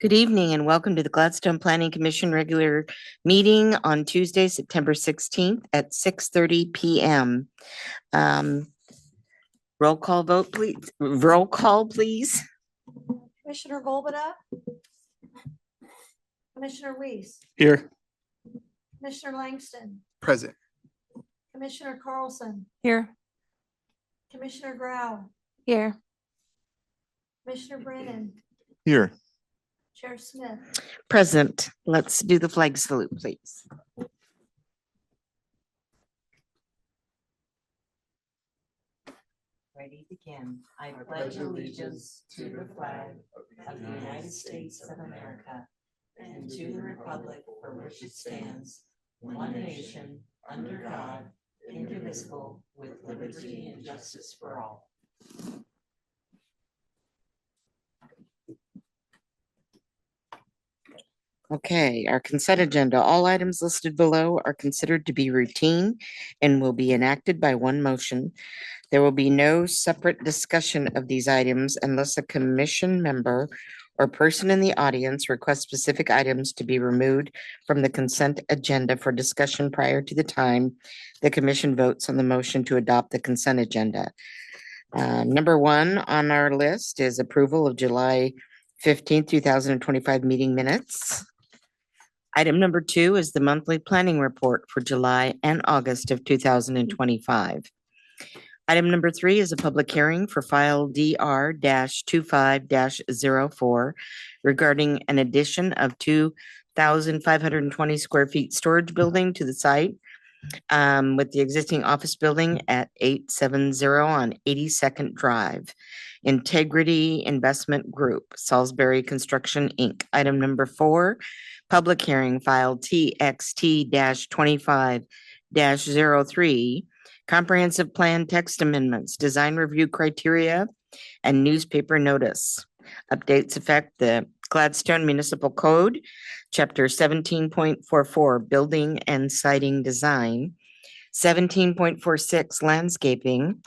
Good evening and welcome to the Gladstone Planning Commission regular meeting on Tuesday, September 16th at 6:30 p.m. Roll call vote, please. Roll call, please. Commissioner Golbada, Commissioner Weiss, Here. Commissioner Langston, Present. Commissioner Carlson, Here. Commissioner Grau, Here. Commissioner Brennan, Here. Chair Smith. Present. Let's do the flag salute, please. Ready to begin. I pledge allegiance to the flag of the United States of America and to the republic for which it stands, one nation, under God, indivisible, with liberty and justice for all. Okay, our consent agenda. All items listed below are considered to be routine and will be enacted by one motion. There will be no separate discussion of these items unless a commission member or person in the audience requests specific items to be removed from the consent agenda for discussion prior to the time the commission votes on the motion to adopt the consent agenda. Number one on our list is approval of July 15th, 2025 meeting minutes. Item number two is the monthly planning report for July and August of 2025. Item number three is a public hearing for file DR-25-04 regarding an addition of 2,520 square feet storage building to the site with the existing office building at 870 on 82nd Drive. Integrity Investment Group, Salisbury Construction, Inc. Item number four, public hearing file TXT-25-03, comprehensive plan text amendments, design review criteria, and newspaper notice. Updates affect the Gladstone Municipal Code, Chapter 17.44, Building and Siding Design, 17.46, Landscaping,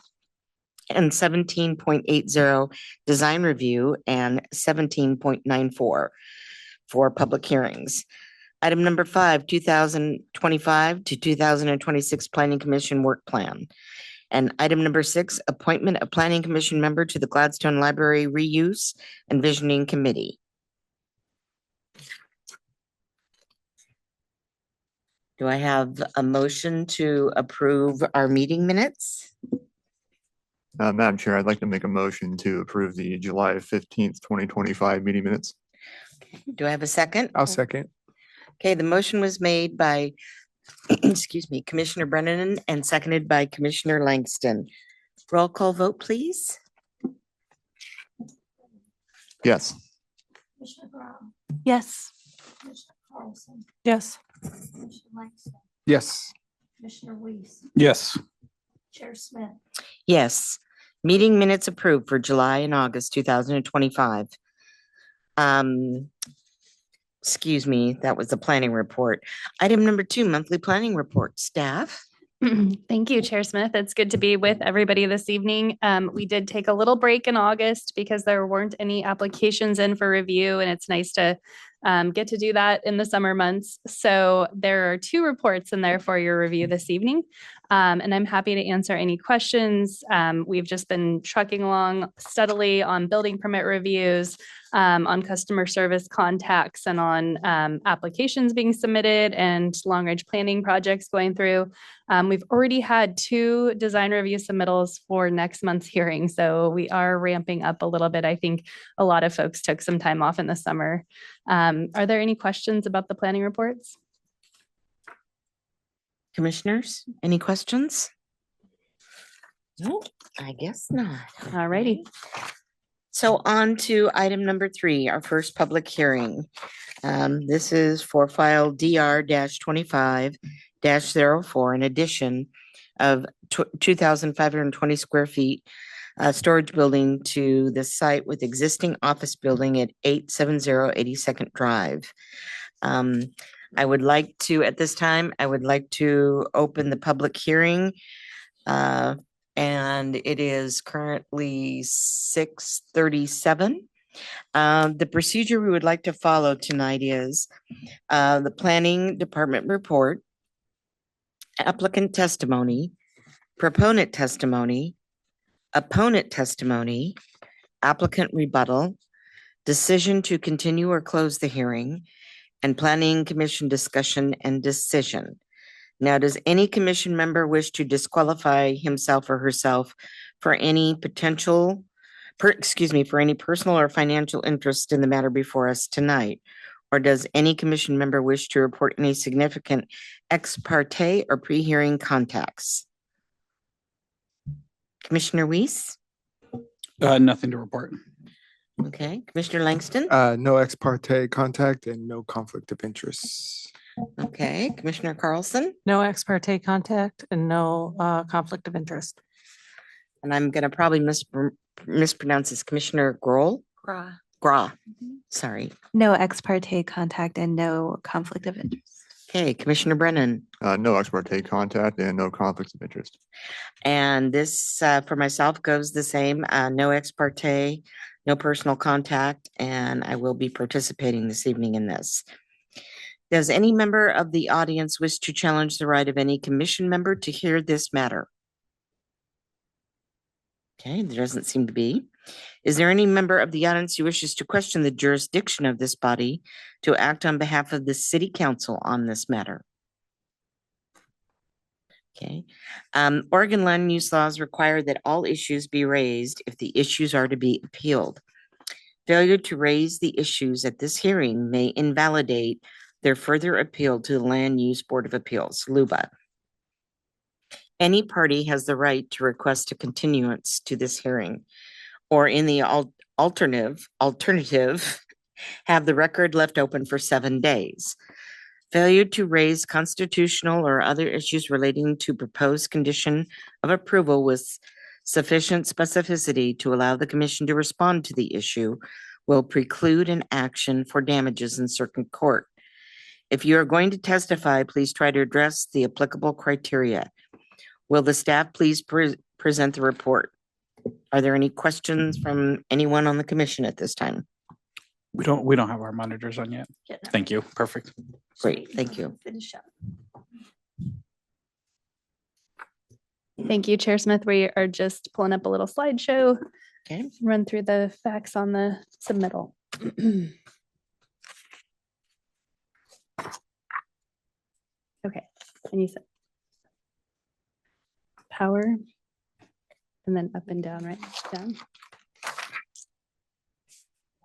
and 17.80, Design Review, and 17.94 for public hearings. Item number five, 2025 to 2026 Planning Commission Work Plan. And item number six, appointment of Planning Commission member to the Gladstone Library Reuse and Visioning Committee. Do I have a motion to approve our meeting minutes? Madam Chair, I'd like to make a motion to approve the July 15th, 2025 meeting minutes. Do I have a second? I'll second. Okay, the motion was made by, excuse me, Commissioner Brennan and seconded by Commissioner Langston. Roll call vote, please. Yes. Commissioner Grau, Yes. Commissioner Carlson, Yes. Commissioner Langston, Yes. Commissioner Weiss, Yes. Chair Smith. Yes. Meeting minutes approved for July and August 2025. Excuse me, that was the planning report. Item number two, monthly planning report. Staff. Thank you, Chair Smith. It's good to be with everybody this evening. We did take a little break in August because there weren't any applications in for review, and it's nice to get to do that in the summer months. So there are two reports in there for your review this evening, and I'm happy to answer any questions. We've just been trucking along steadily on building permit reviews, on customer service contacts, and on applications being submitted and long-range planning projects going through. We've already had two design review submittals for next month's hearing, so we are ramping up a little bit. I think a lot of folks took some time off in the summer. Are there any questions about the planning reports? Commissioners, any questions? No, I guess not. All righty. So on to item number three, our first public hearing. This is for file DR-25-04, an addition of 2,520 square feet storage building to the site with existing office building at 870 82nd Drive. I would like to, at this time, I would like to open the public hearing. And it is currently 6:37. The procedure we would like to follow tonight is the planning department report, applicant testimony, proponent testimony, opponent testimony, applicant rebuttal, decision to continue or close the hearing, and planning commission discussion and decision. Now, does any commission member wish to disqualify himself or herself for any for any personal or financial interest in the matter before us tonight? Or does any commission member wish to report any significant ex parte or pre-hearing contacts? Commissioner Weiss? Nothing to report. Okay, Commissioner Langston? No ex parte contact and no conflict of interest. Okay, Commissioner Carlson? No ex parte contact and no conflict of interest. And I'm gonna probably mispronounce this, Commissioner Grohl? Gra. Sorry. No ex parte contact and no conflict of interest. Okay, Commissioner Brennan. No ex parte contact and no conflicts of interest. And this, for myself, goes the same, no ex parte, no personal contact, and I will be participating this evening in this. Does any member of the audience wish to challenge the right of any commission member to hear this matter? Okay, there doesn't seem to be. Is there any member of the audience who wishes to question the jurisdiction of this body to act on behalf of the city council on this matter? Okay. Oregon land use laws require that all issues be raised if the issues are to be appealed. Failure to raise the issues at this hearing may invalidate their further appeal to the Land Use Board of Appeals, LUBA. Any party has the right to request a continuance to this hearing, or in the alternative, have the record left open for 7 days. Failure to raise constitutional or other issues relating to proposed condition of approval with sufficient specificity to allow the commission to respond to the issue will preclude an action for damages in circuit court. If you are going to testify, please try to address the applicable criteria. Will the staff please present the report? Are there any questions from anyone on the commission at this time? We don't have our monitors on yet. Yeah. Thank you. Perfect. Great, thank you. Finish up. Thank you, Chair Smith. We are just pulling up a little slideshow. Okay. Run through the facts on the submittal. Okay, and you said power and then up and down, right? Down.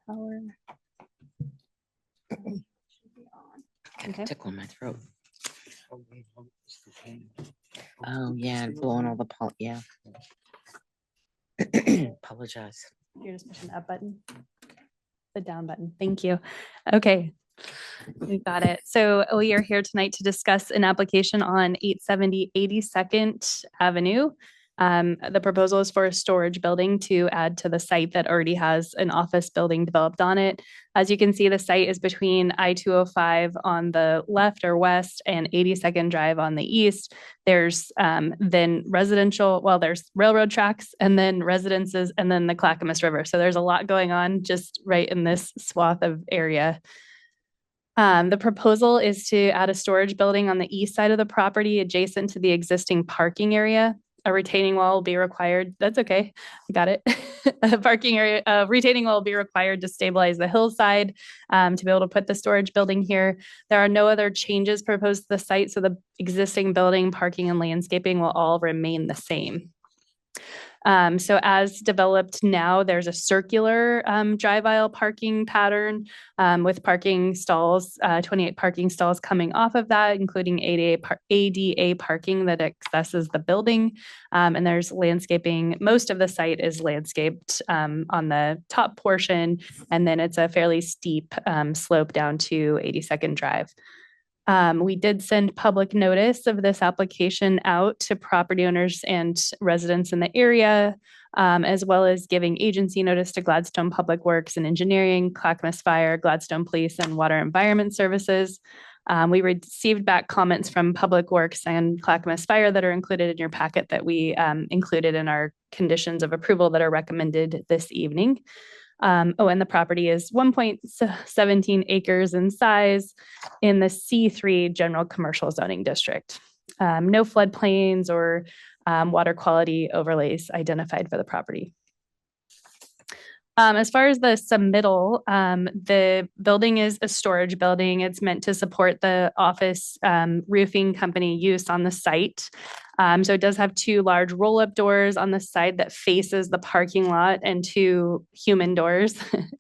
Power. Okay. Tickle in my throat. Oh, yeah, and blowing all the yeah. Apologize. You're just pushing the up button. The down button. Thank you. Okay. We got it. So we are here tonight to discuss an application on 870 82nd Avenue. The proposal is for a storage building to add to the site that already has an office building developed on it. As you can see, the site is between I-205 on the left or west and 82nd Drive on the east. There's then there's railroad tracks and then residences and then the Clackamas River. So there's a lot going on just right in this swath of area. The proposal is to add a storage building on the east side of the property adjacent to the existing parking area. A retaining wall will be required. That's okay. I got it. A retaining wall will be required to stabilize the hillside to be able to put the storage building here. There are no other changes proposed to the site, so the existing building, parking, and landscaping will all remain the same. So as developed now, there's a circular drive aisle parking pattern with parking stalls, 28 parking stalls coming off of that, including ADA parking that accesses the building. And there's landscaping. Most of the site is landscaped on the top portion, and then it's a fairly steep slope down to 82nd Drive. We did send public notice of this application out to property owners and residents in the area, as well as giving agency notice to Gladstone Public Works and Engineering, Clackamas Fire, Gladstone Police, and Water Environment Services. We received back comments from Public Works and Clackamas Fire that are included in your packet that we included in our conditions of approval that are recommended this evening. Oh, and the property is 1.17 acres in size in the C3 General Commercial Zoning District. No floodplains or water quality overlays identified for the property. As far as the submittal, the building is a storage building. It's meant to support the office roofing company use on the site. So it does have two large roll-up doors on the side that faces the parking lot and two human doors,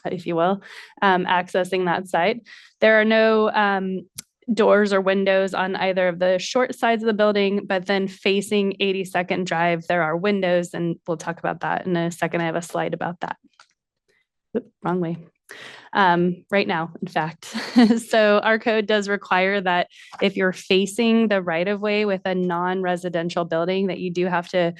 if you will, accessing that site. There are no doors or windows on either of the short sides of the building, but then facing 82nd Drive, there are windows, and we'll talk about that in a second. I have a slide about that. Oop, wrong way. Right now, in fact. So our code does require that if you're facing the right of way with a non-residential building, that you do have to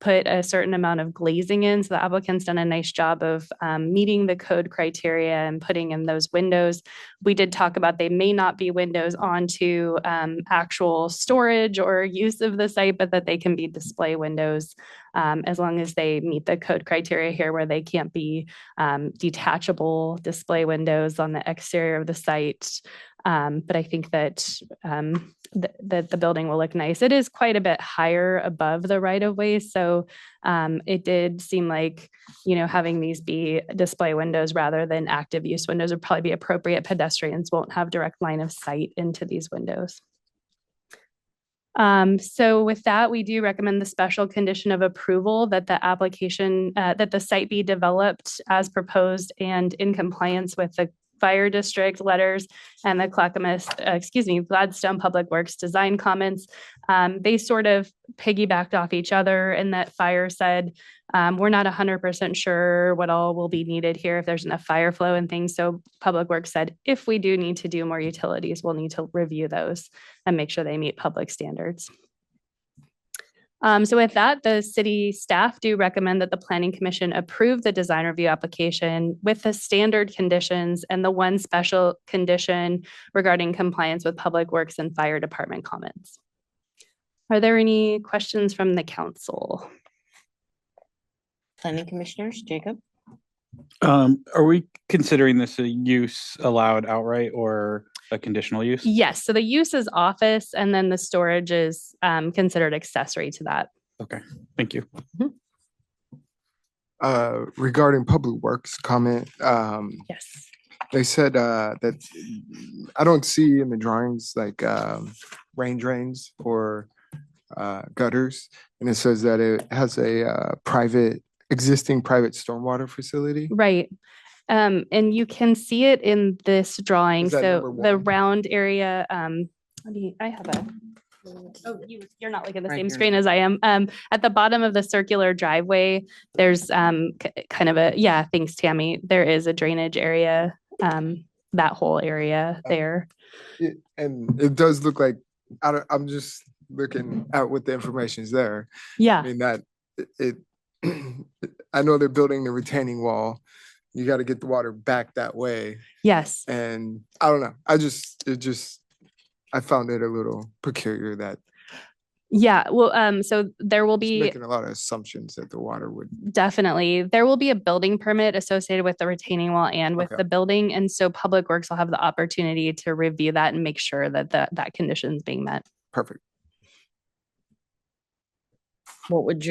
put a certain amount of glazing in. So the applicant's done a nice job of meeting the code criteria and putting in those windows. We did talk about they may not be windows onto actual storage or use of the site, but that they can be display windows as long as they meet the code criteria here, where they can't be detachable display windows on the exterior of the site. But I think that that the building will look nice. It is quite a bit higher above the right of way. So it did seem like, having these be display windows rather than active use windows would probably be appropriate. Pedestrians won't have direct line of sight into these windows. So with that, we do recommend the special condition of approval that the application, that the site be developed as proposed and in compliance with the fire district letters and the Gladstone Public Works design comments. They sort of piggybacked off each other, in that fire said, we're not 100% sure what all will be needed here, if there's enough fire flow and things. So Public Works said, if we do need to do more utilities, we'll need to review those and make sure they meet public standards. So with that, the city staff do recommend that the Planning Commission approve the design review application with the standard conditions and the one special condition regarding compliance with Public Works and Fire Department comments. Are there any questions from the council? Planning commissioners, Jacob? Are we considering this a use allowed outright or a conditional use? Yes, so the use is office, and then the storage is considered accessory to that. Okay, thank you. Regarding Public Works comment, Yes. they said that I don't see in the drawings like rain drains or gutters, and it says that it has a existing private stormwater facility. Right. And you can see it in this drawing. Is that So number the one? round area, I have a, oh, you're not looking at the Right same here. screen as I am. At the bottom of the circular driveway, there's kind of a, yeah, thanks, Tammy. There is a drainage area, that whole area there. And it does look like, I'm just looking at what the information is there. I Yeah, mean, that it, I know they're building the retaining wall. You got to get the water back that way. yes. And I don't know. I found it a little peculiar that Yeah, well, so there will it's be making a lot of assumptions that the water would. definitely, there will be a building permit associated with the retaining wall and with Okay. the building. And so Public Works will have the opportunity to review that and make sure that that condition is being met. Perfect. What would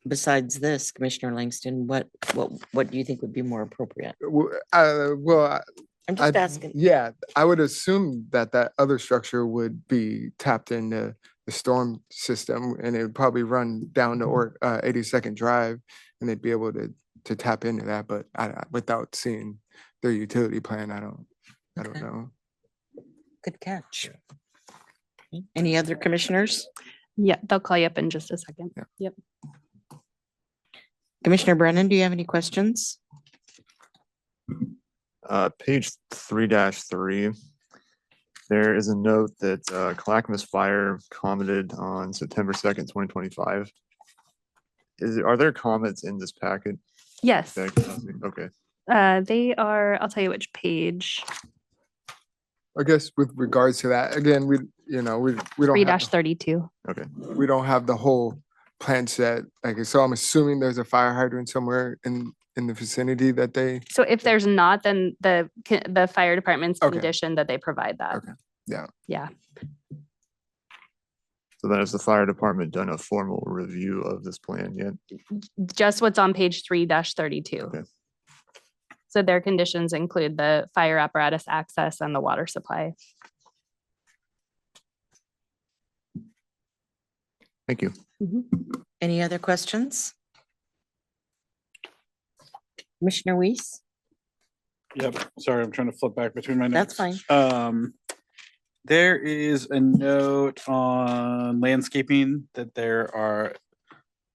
besides this, Commissioner Langston, what do you think would be more appropriate? Well, I'm just asking. yeah, I would assume that other structure would be tapped into the storm system, and it would probably run down to 82nd Drive, and they'd be able to tap into that. But without seeing their utility plan, I don't Okay. know. Good catch. Any other commissioners? Yeah, they'll call you up in just a second. Yeah. Yep. Commissioner Brennan, do you have any questions? Page 3-3, there is a note that Clackamas Fire commented on September 2nd, 2025. Are there comments in this packet? Yes, that I can see? Okay, they are, I'll tell you which page, I guess with regards to that, again, we don't have 3-32. okay. we don't have the whole plan set. Like, so I'm assuming there's a fire hydrant somewhere in in the vicinity that they, So if there's not, then the fire department's Okay. conditioned that they provide that. Okay. Yeah. Yeah. So then has the fire department done a formal review of this plan yet? Just what's on page 3-32. Okay. So their conditions include the fire apparatus access and the water supply. Thank you. Any other questions? Commissioner Weiss? Yep, sorry, I'm trying to flip back between my notes. That's fine. There is a note on landscaping that there are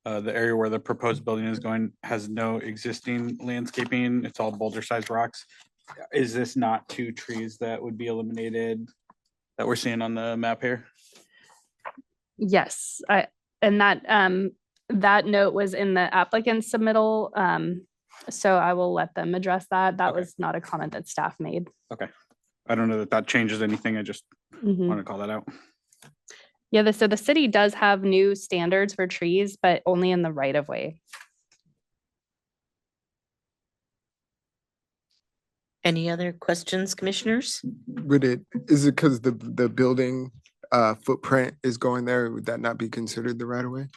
the area where the proposed building is going has no existing landscaping. It's all boulder sized rocks. Is this not 2 trees that would be eliminated that we're seeing on the map here? Yes, and that note was in the applicant's submittal. So I will let them address that. That Okay. was not a comment that staff made. Okay. I don't know that that changes anything. I just Mhm. want to call that out. Yeah, so the city does have new standards for trees, but only in the right of way. Any other questions, commissioners? is it because the building footprint is going there? Would that not be considered the right of way?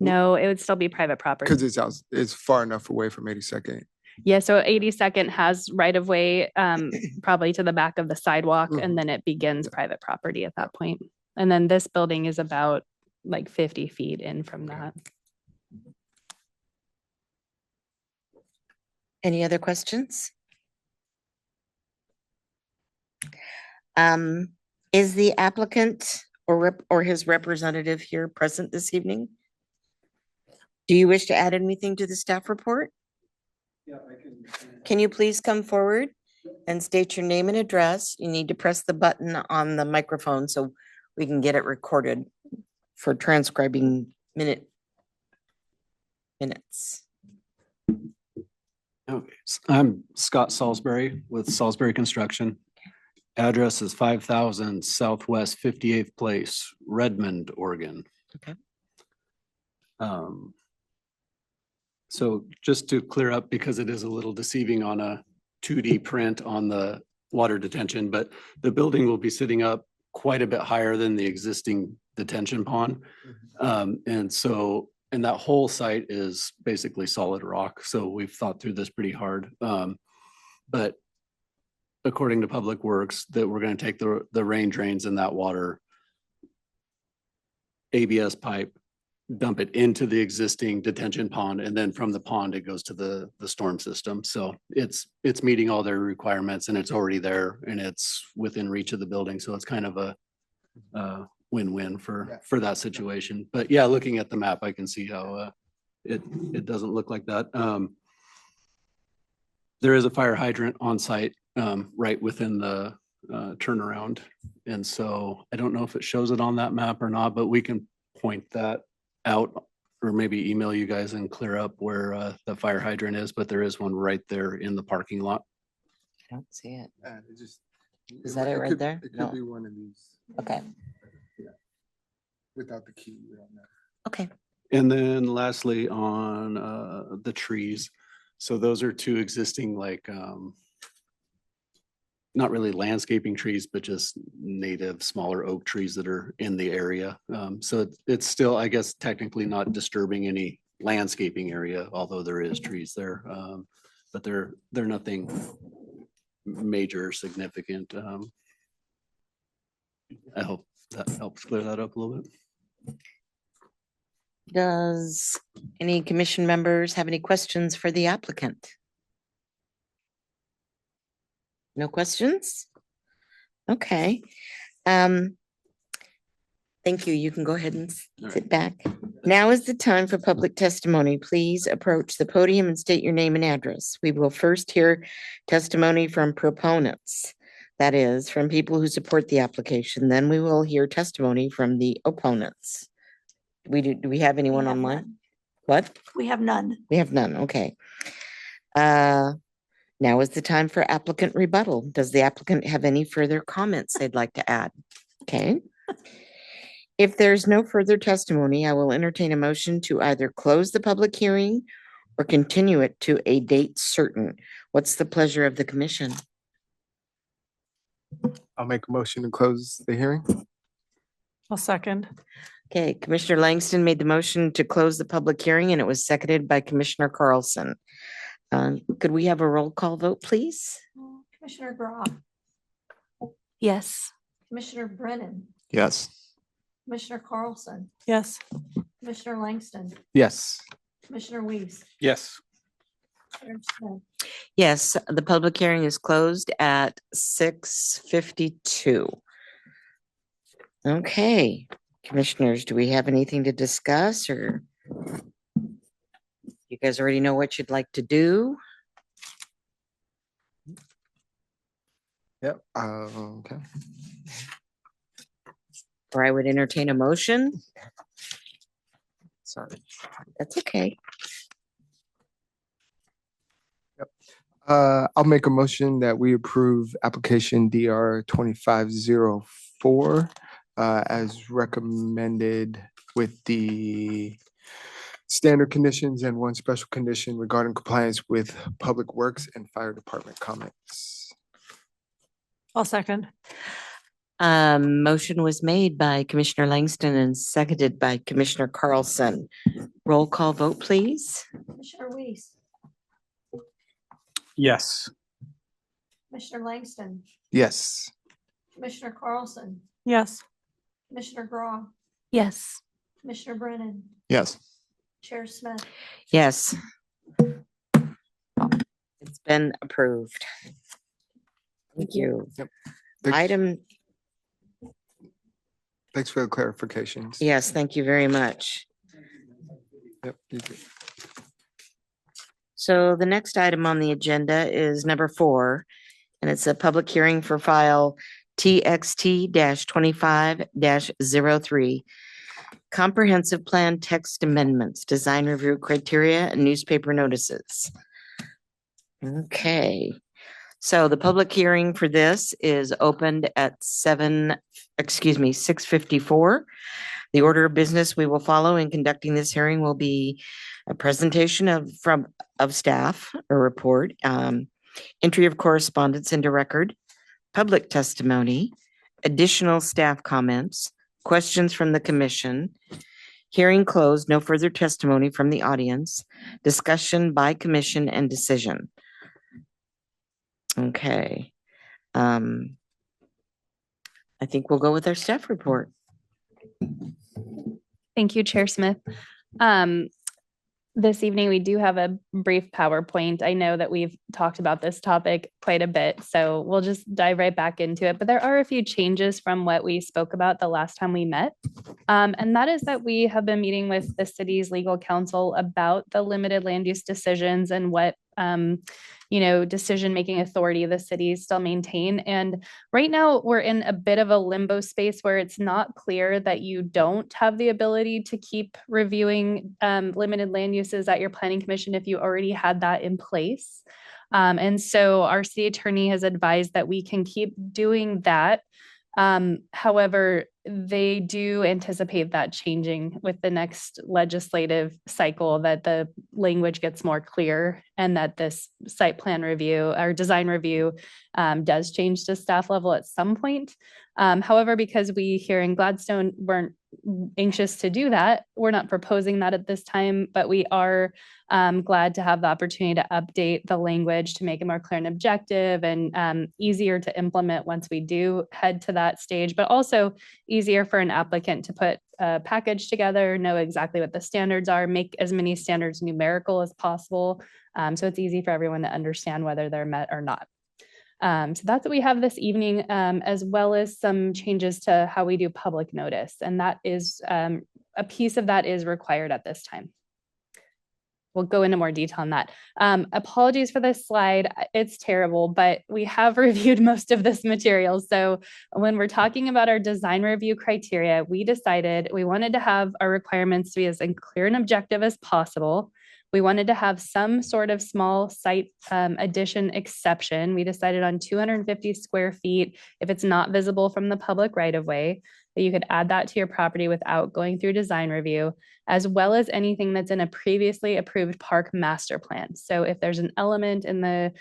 No, it would still be private property. Because it's far enough away from 82nd. Yeah, so 82nd has right of way, probably to the back of the sidewalk, Mhm. and then it begins private property at that point. And then this building is about like 50 feet in from that. Any other questions? Is the applicant or his representative here present this evening? Do you wish to add anything to the staff report? Yeah, I can. Can you please come forward and state your name and address? You need to press the button on the microphone so we can get it recorded for transcribing minutes. Okay, I'm Scott Salisbury with Salisbury Construction. Address is 5000 Southwest 58th Place, Redmond, Oregon. Okay. So just to clear up, because it is a little deceiving on a 2D print on the water detention, but the building will be sitting up quite a bit higher than the existing detention pond. And that whole site is basically solid rock. So we've thought through this pretty hard. But according to Public Works, that we're going to take the rain drains in that water, ABS pipe, dump it into the existing detention pond, and then from the pond, it goes to the storm system. So it's meeting all their requirements, and it's already there, and it's within reach of the building. So it's kind of a win-win for that situation. But yeah, looking at the map, I can see how it doesn't look like that. There is a fire hydrant on site right within the turnaround. And so I don't know if it shows it on that map or not, but we can point that out or maybe email you guys and clear up where the fire hydrant is, but there is one right there in the parking lot. I don't see it. Is that it right there? It No. could be one of these. Okay, Without the key, we don't know. okay. And then lastly, on the trees. So those are 2 existing, like, not really landscaping trees, but just native smaller oak trees that are in the area. So it's still, I guess, technically not disturbing any landscaping area, although there is trees there. But they're nothing major or significant. I hope that helps clear that up a little bit. Does any commission members have any questions for the applicant? No questions? Okay. Thank you. You can go ahead and sit back. Now is the time for public testimony. Please approach the podium and state your name and address. We will first hear testimony from proponents. That is, from people who support the application. Then we will hear testimony from the opponents. Do we have anyone have online? none. What? We have none. We have none. Okay. Now is the time for applicant rebuttal. Does the applicant have any further comments they'd like to add? Okay. If there's no further testimony, I will entertain a motion to either close the public hearing or continue it to a date certain. What's the pleasure of the commission? I'll make a motion to close the hearing. I'll second. Okay, Commissioner Langston made the motion to close the public hearing and it was seconded by Commissioner Carlson. Could we have a roll call vote, please? Commissioner Grau, Yes. Commissioner Brennan, Yes. Commissioner Carlson, Yes. Commissioner Langston, Yes. Commissioner Weiss, Yes. Chair Smith. Yes, the public hearing is closed at 6:52. Okay, commissioners, do we have anything to discuss or you guys already know what you'd like to do? Yep. Okay. Or I would entertain a motion. Sorry. That's okay. I'll make a motion that we approve application DR 2504 as recommended with the standard conditions and one special condition regarding compliance with Public Works and Fire Department comments. I'll second. Motion was made by Commissioner Langston and seconded by Commissioner Carlson. Roll call vote, please. Commissioner Weiss, Yes. Commissioner Langston, Yes. Commissioner Carlson, Yes. Commissioner Grau, Yes. Commissioner Brennan, Yes. Chair Smith. Yes. It's been approved. Thank you. Thanks- Item, Thanks for the clarifications. yes, thank you very much. Yep. You did. So the next item on the agenda is number 4, and it's a public hearing for file TXT-25-03. Comprehensive Plan Text Amendments, Design Review Criteria, and Newspaper Notices. Okay, so the public hearing for this is opened at 6:54. The order of business we will follow in conducting this hearing will be a presentation of staff, a report, entry of correspondence into record, public testimony, additional staff comments, questions from the commission, hearing closed, no further testimony from the audience, discussion by commission and decision. Okay. I think we'll go with our staff report. Thank you, Chair Smith. This evening, we do have a brief PowerPoint. I know that we've talked about this topic quite a bit, so we'll just dive right back into it. But there are a few changes from what we spoke about the last time we met. And that is that we have been meeting with the city's legal counsel about the limited land use decisions and what decision-making authority the cities still maintain. And right now we're in a bit of a limbo space where it's not clear that you don't have the ability to keep reviewing limited land uses at your planning commission if you already had that in place. And so our city attorney has advised that we can keep doing that. However, they do anticipate that changing with the next legislative cycle, that the language gets more clear and that this site plan review or design review does change to staff level at some point. However, because we here in Gladstone weren't anxious to do that, we're not proposing that at this time, but we are glad to have the opportunity to update the language to make it more clear and objective and easier to implement once we do head to that stage, but also easier for an applicant to put a package together, know exactly what the standards are, make as many standards numerical as possible. So it's easy for everyone to understand whether they're met or not. So that's what we have this evening, as well as some changes to how we do public notice. And that is a piece of that is required at this time. We'll go into more detail on that. Apologies for this slide. It's terrible, but we have reviewed most of this material. So when we're talking about our design review criteria, we decided we wanted to have our requirements to be as clear and objective as possible. We wanted to have some sort of small site addition exception. We decided on 250 square feet if it's not visible from the public right of way. that you could add that to your property without going through design review, as well as anything that's in a previously approved park master plan. So if there's an element in the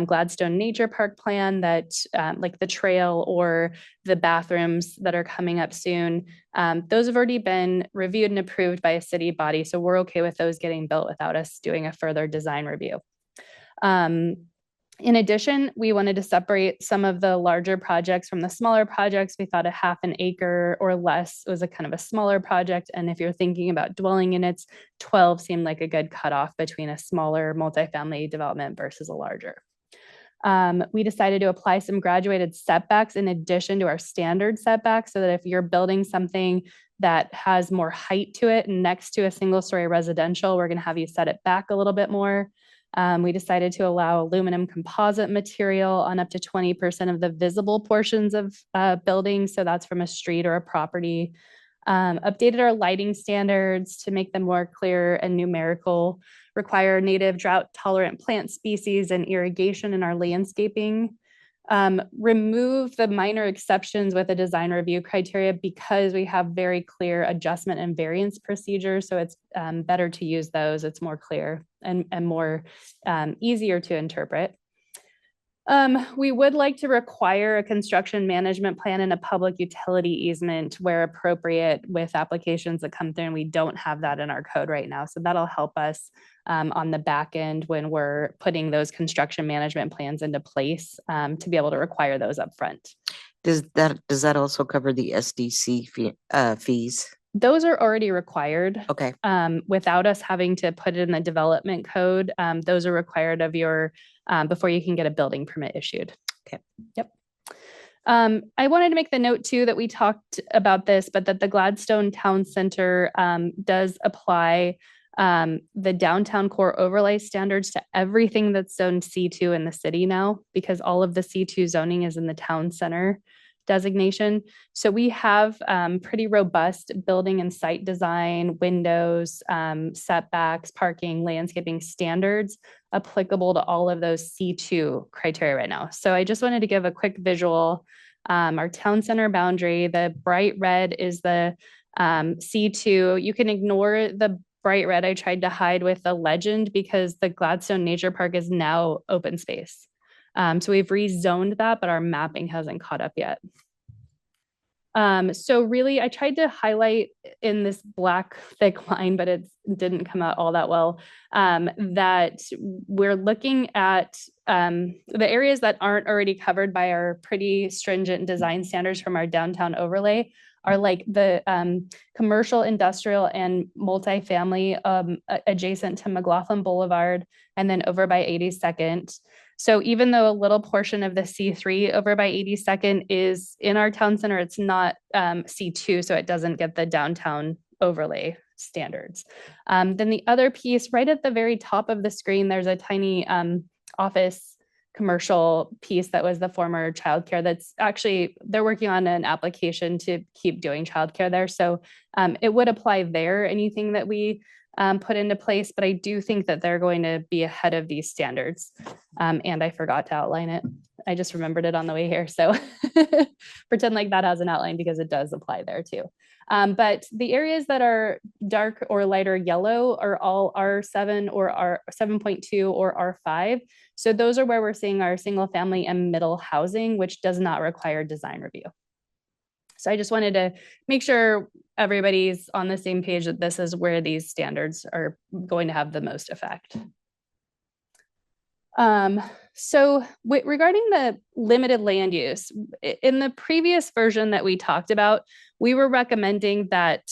Gladstone Nature Park plan that like the trail or the bathrooms that are coming up soon, those have already been reviewed and approved by a city body. So we're okay with those getting built without us doing a further design review. In addition, we wanted to separate some of the larger projects from the smaller projects. We thought a half an acre or less was a kind of a smaller project. And if you're thinking about dwelling units, 12 seemed like a good cutoff between a smaller multifamily development versus a larger. We decided to apply some graduated setbacks in addition to our standard setbacks, so that if you're building something that has more height to it next to a single story residential, we're going to have you set it back a little bit more. We decided to allow aluminum composite material on up to 20% of the visible portions of buildings. So that's from a street or a property. Updated our lighting standards to make them more clear and numerical, require native drought tolerant plant species and irrigation in our landscaping. Remove the minor exceptions with a design review criteria because we have very clear adjustment and variance procedures. So it's better to use those. It's more clear and more easier to interpret. We would like to require a construction management plan and a public utility easement where appropriate with applications that come through, and we don't have that in our code right now. So that'll help us on the back end when we're putting those construction management plans into place to be able to require those up front. Does that also cover the SDC fees? Those are already required. Okay. Without us having to put it in the development code, those are required of your before you can get a building permit issued. Okay. Yep. I wanted to make the note too that we talked about this, but that the Gladstone Town Center does apply the downtown core overlay standards to everything that's zoned C2 in the city now, because all of the C2 zoning is in the town center designation. So we have pretty robust building and site design, windows, setbacks, parking, landscaping standards applicable to all of those C2 criteria right now. So I just wanted to give a quick visual. Our town center boundary, the bright red is the C2. You can ignore the bright red I tried to hide with the legend because the Gladstone Nature Park is now open space. So we've rezoned that, but our mapping hasn't caught up yet. So really, I tried to highlight in this black thick line, but it didn't come out all that well, that we're looking at the areas that aren't already covered by our pretty stringent design standards from our downtown overlay are like the commercial, industrial, and multifamily adjacent to McLaughlin Boulevard, and then over by 82nd. So even though a little portion of the C3 over by 82nd is in our town center, it's not C2, so it doesn't get the downtown overlay standards. Then the other piece, right at the very top of the screen, there's a tiny office commercial piece that was the former childcare. That's actually, they're working on an application to keep doing childcare there. So it would apply there, anything that we put into place, but I do think that they're going to be ahead of these standards. And I forgot to outline it. I just remembered it on the way here. So pretend like that has an outline because it does apply there too. But the areas that are dark or lighter yellow are all R7 or R7.2 or R5. So those are where we're seeing our single family and middle housing, which does not require design review. So I just wanted to make sure everybody's on the same page that this is where these standards are going to have the most effect. So regarding the limited land use, in the previous version that we talked about, we were recommending that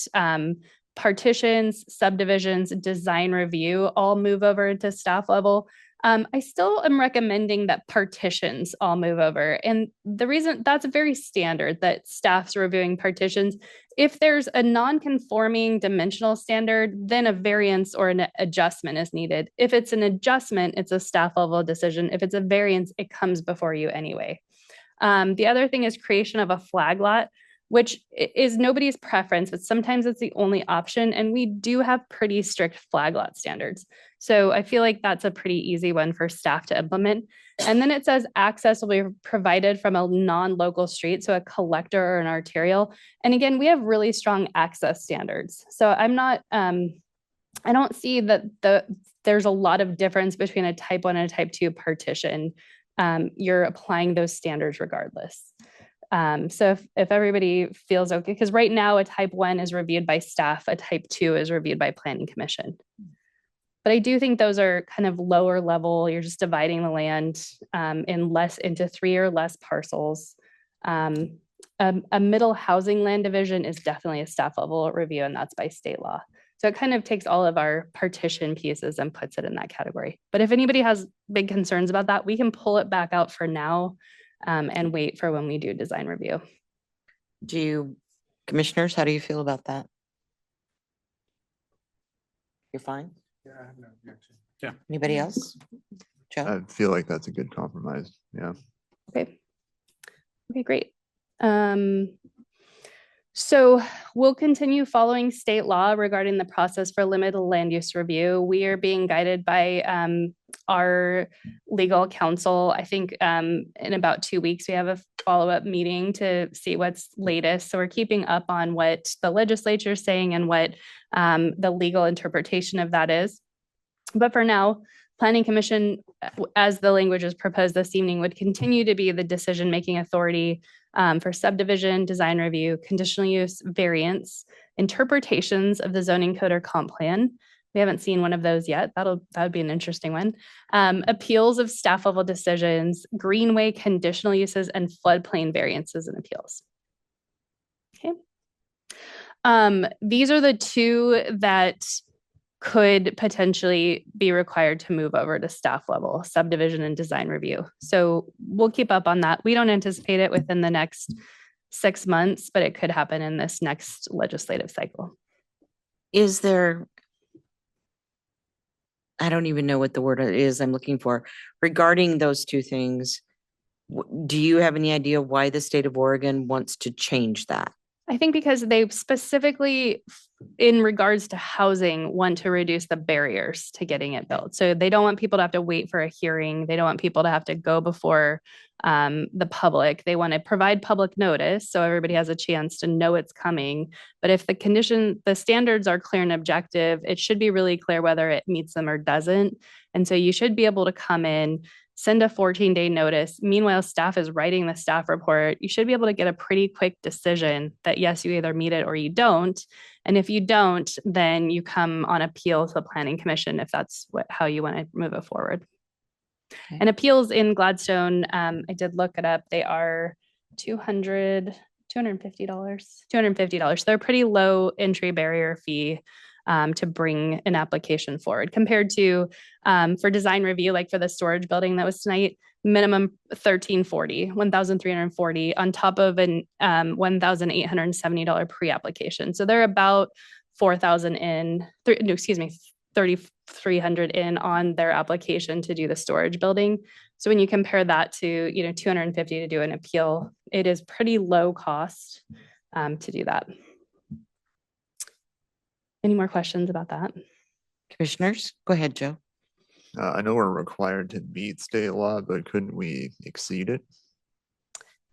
partitions, subdivisions, design review all move over into staff level. I still am recommending that partitions all move over. And the reason that's very standard that staff's reviewing partitions. If there's a non-conforming dimensional standard, then a variance or an adjustment is needed. If it's an adjustment, it's a staff level decision. If it's a variance, it comes before you anyway. The other thing is creation of a flag lot, which is nobody's preference, but sometimes it's the only option. And we do have pretty strict flag lot standards. So I feel like that's a pretty easy one for staff to implement. And then it says access will be provided from a non-local street, so a collector or an arterial. And again, we have really strong access standards. So I'm not, I don't see that there's a lot of difference between a type 1 and a type 2 partition. You're applying those standards regardless. So if everybody feels okay, because right now a type 1 is reviewed by staff, a type 2 is reviewed by planning commission. But I do think those are kind of lower level. You're just dividing the land into 3 or less parcels. A middle housing land division is definitely a staff level review, and that's by state law. So it kind of takes all of our partition pieces and puts it in that category. But if anybody has big concerns about that, we can pull it back out for now and wait for when we do design review. Commissioners, how do you feel about that? You're fine? Yeah, I have no objection. Anybody else? Joe? I feel like that's a good compromise. Yeah. Okay. Okay, great. So we'll continue following state law regarding the process for limited land use review. We are being guided by our legal counsel. I think in about 2 weeks, we have a follow-up meeting to see what's latest. So we're keeping up on what the legislature is saying and what the legal interpretation of that is. But for now, Planning Commission, as the language is proposed this evening, would continue to be the decision-making authority for subdivision, design review, conditional use, variance, interpretations of the zoning code or comp plan. We haven't seen one of those yet. That would be an interesting one. Appeals of staff level decisions, greenway conditional uses, and floodplain variances and appeals. Okay. These are the 2 that could potentially be required to move over to staff level, subdivision and design review. So we'll keep up on that. We don't anticipate it within the next 6 months, but it could happen in this next legislative cycle. Is there, I don't even know what the word is I'm looking for, regarding those 2 things, do you have any idea why the state of Oregon wants to change that? I think because they specifically, in regards to housing, want to reduce the barriers to getting it built. So they don't want people to have to wait for a hearing. They don't want people to have to go before the public. They want to provide public notice so everybody has a chance to know it's coming. But if the standards are clear and objective, it should be really clear whether it meets them or doesn't. And so you should be able to come in, send a 14-day notice. Meanwhile, staff is writing the staff report. You should be able to get a pretty quick decision that yes, you either meet it or you don't. And if you don't, then you come on appeal to the Planning Commission if that's how you want to move it forward. Okay. And appeals in Gladstone, I did look it up. They are $250. They're a pretty low entry barrier fee to bring an application forward compared to for design review, like for the storage building that was tonight, minimum $1,340 on top of an $1,870 pre-application. So they're about $3,300 in on their application to do the storage building. So when you compare that to, $250 to do an appeal, it is pretty low cost to do that. Any more questions about that? Commissioners, go ahead, Joe. I know we're required to meet state law, but couldn't we exceed it?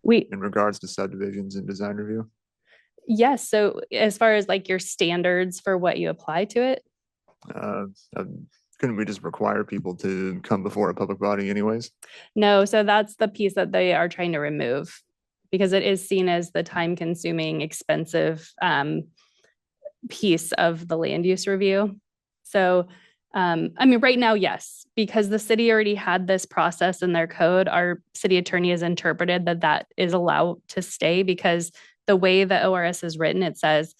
In regards to subdivisions and design review? Yes. So as far as like your standards for what you apply to it? Couldn't we just require people to come before a public body anyways? No. So that's the piece that they are trying to remove because it is seen as the time-consuming, expensive piece of the land use review. So, right now, yes, because the city already had this process in their code, our city attorney has interpreted that is allowed to stay because the way the ORS is written, it says,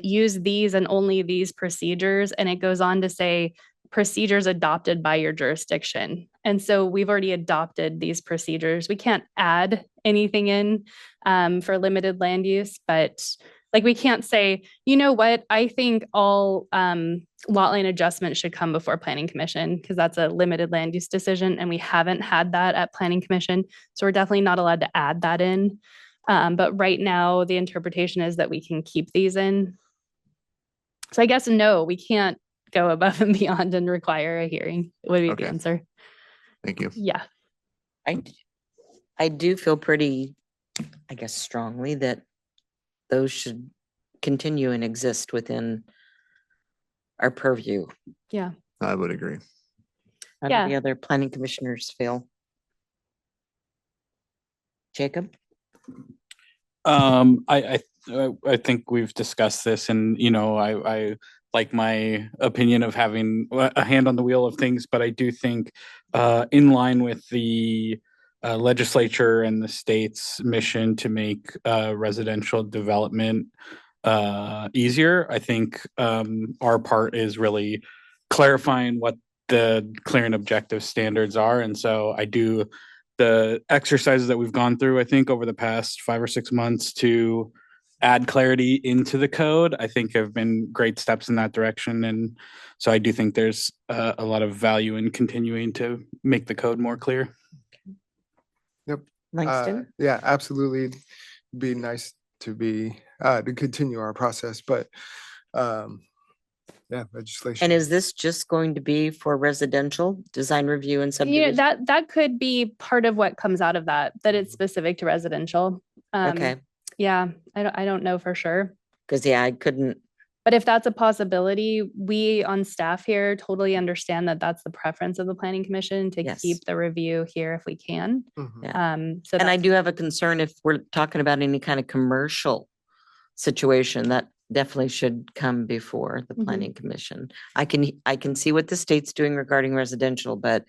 use these and only these procedures. And it goes on to say procedures adopted by your jurisdiction. And so we've already adopted these procedures. We can't add anything in for limited land use, but like we can't say, you know what, I think all lot line adjustments should come before Planning Commission because that's a limited land use decision and we haven't had that at Planning Commission. So we're definitely not allowed to add that in. But right now the interpretation is that we can keep these in. So I guess no, we can't go above and beyond and require a hearing would be the answer. Thank you. Yeah. I do feel pretty, I guess strongly that those should continue and exist within our purview. Yeah. I would agree. How do Yeah. the other planning commissioners feel? Jacob? I think we've discussed this and, you know, I like my opinion of having a hand on the wheel of things, but I do think in line with the legislature and the state's mission to make residential development easier, I think our part is really clarifying what the clear and objective standards are. And so I do the exercises that we've gone through, I think, over the past 5 or 6 months to add clarity into the code, I think have been great steps in that direction. And so I do think there's a lot of value in continuing to make the code more clear. Langston? Yeah, absolutely. Be nice to continue our process, but yeah, legislation. And is this just going to be for residential design review and You know, subdivision? that could be part of what comes out of that it's specific to residential. Okay, Yeah, I don't know for sure. because yeah, I couldn't, But if that's a possibility, we on staff here totally understand that that's the preference of the planning commission to Yes. keep the review here if we can. Mhm. Yeah. So and I that's- do have a concern if we're talking about any kind of commercial situation, that definitely should come before the Mhm. planning commission. I can see what the state's doing regarding residential, but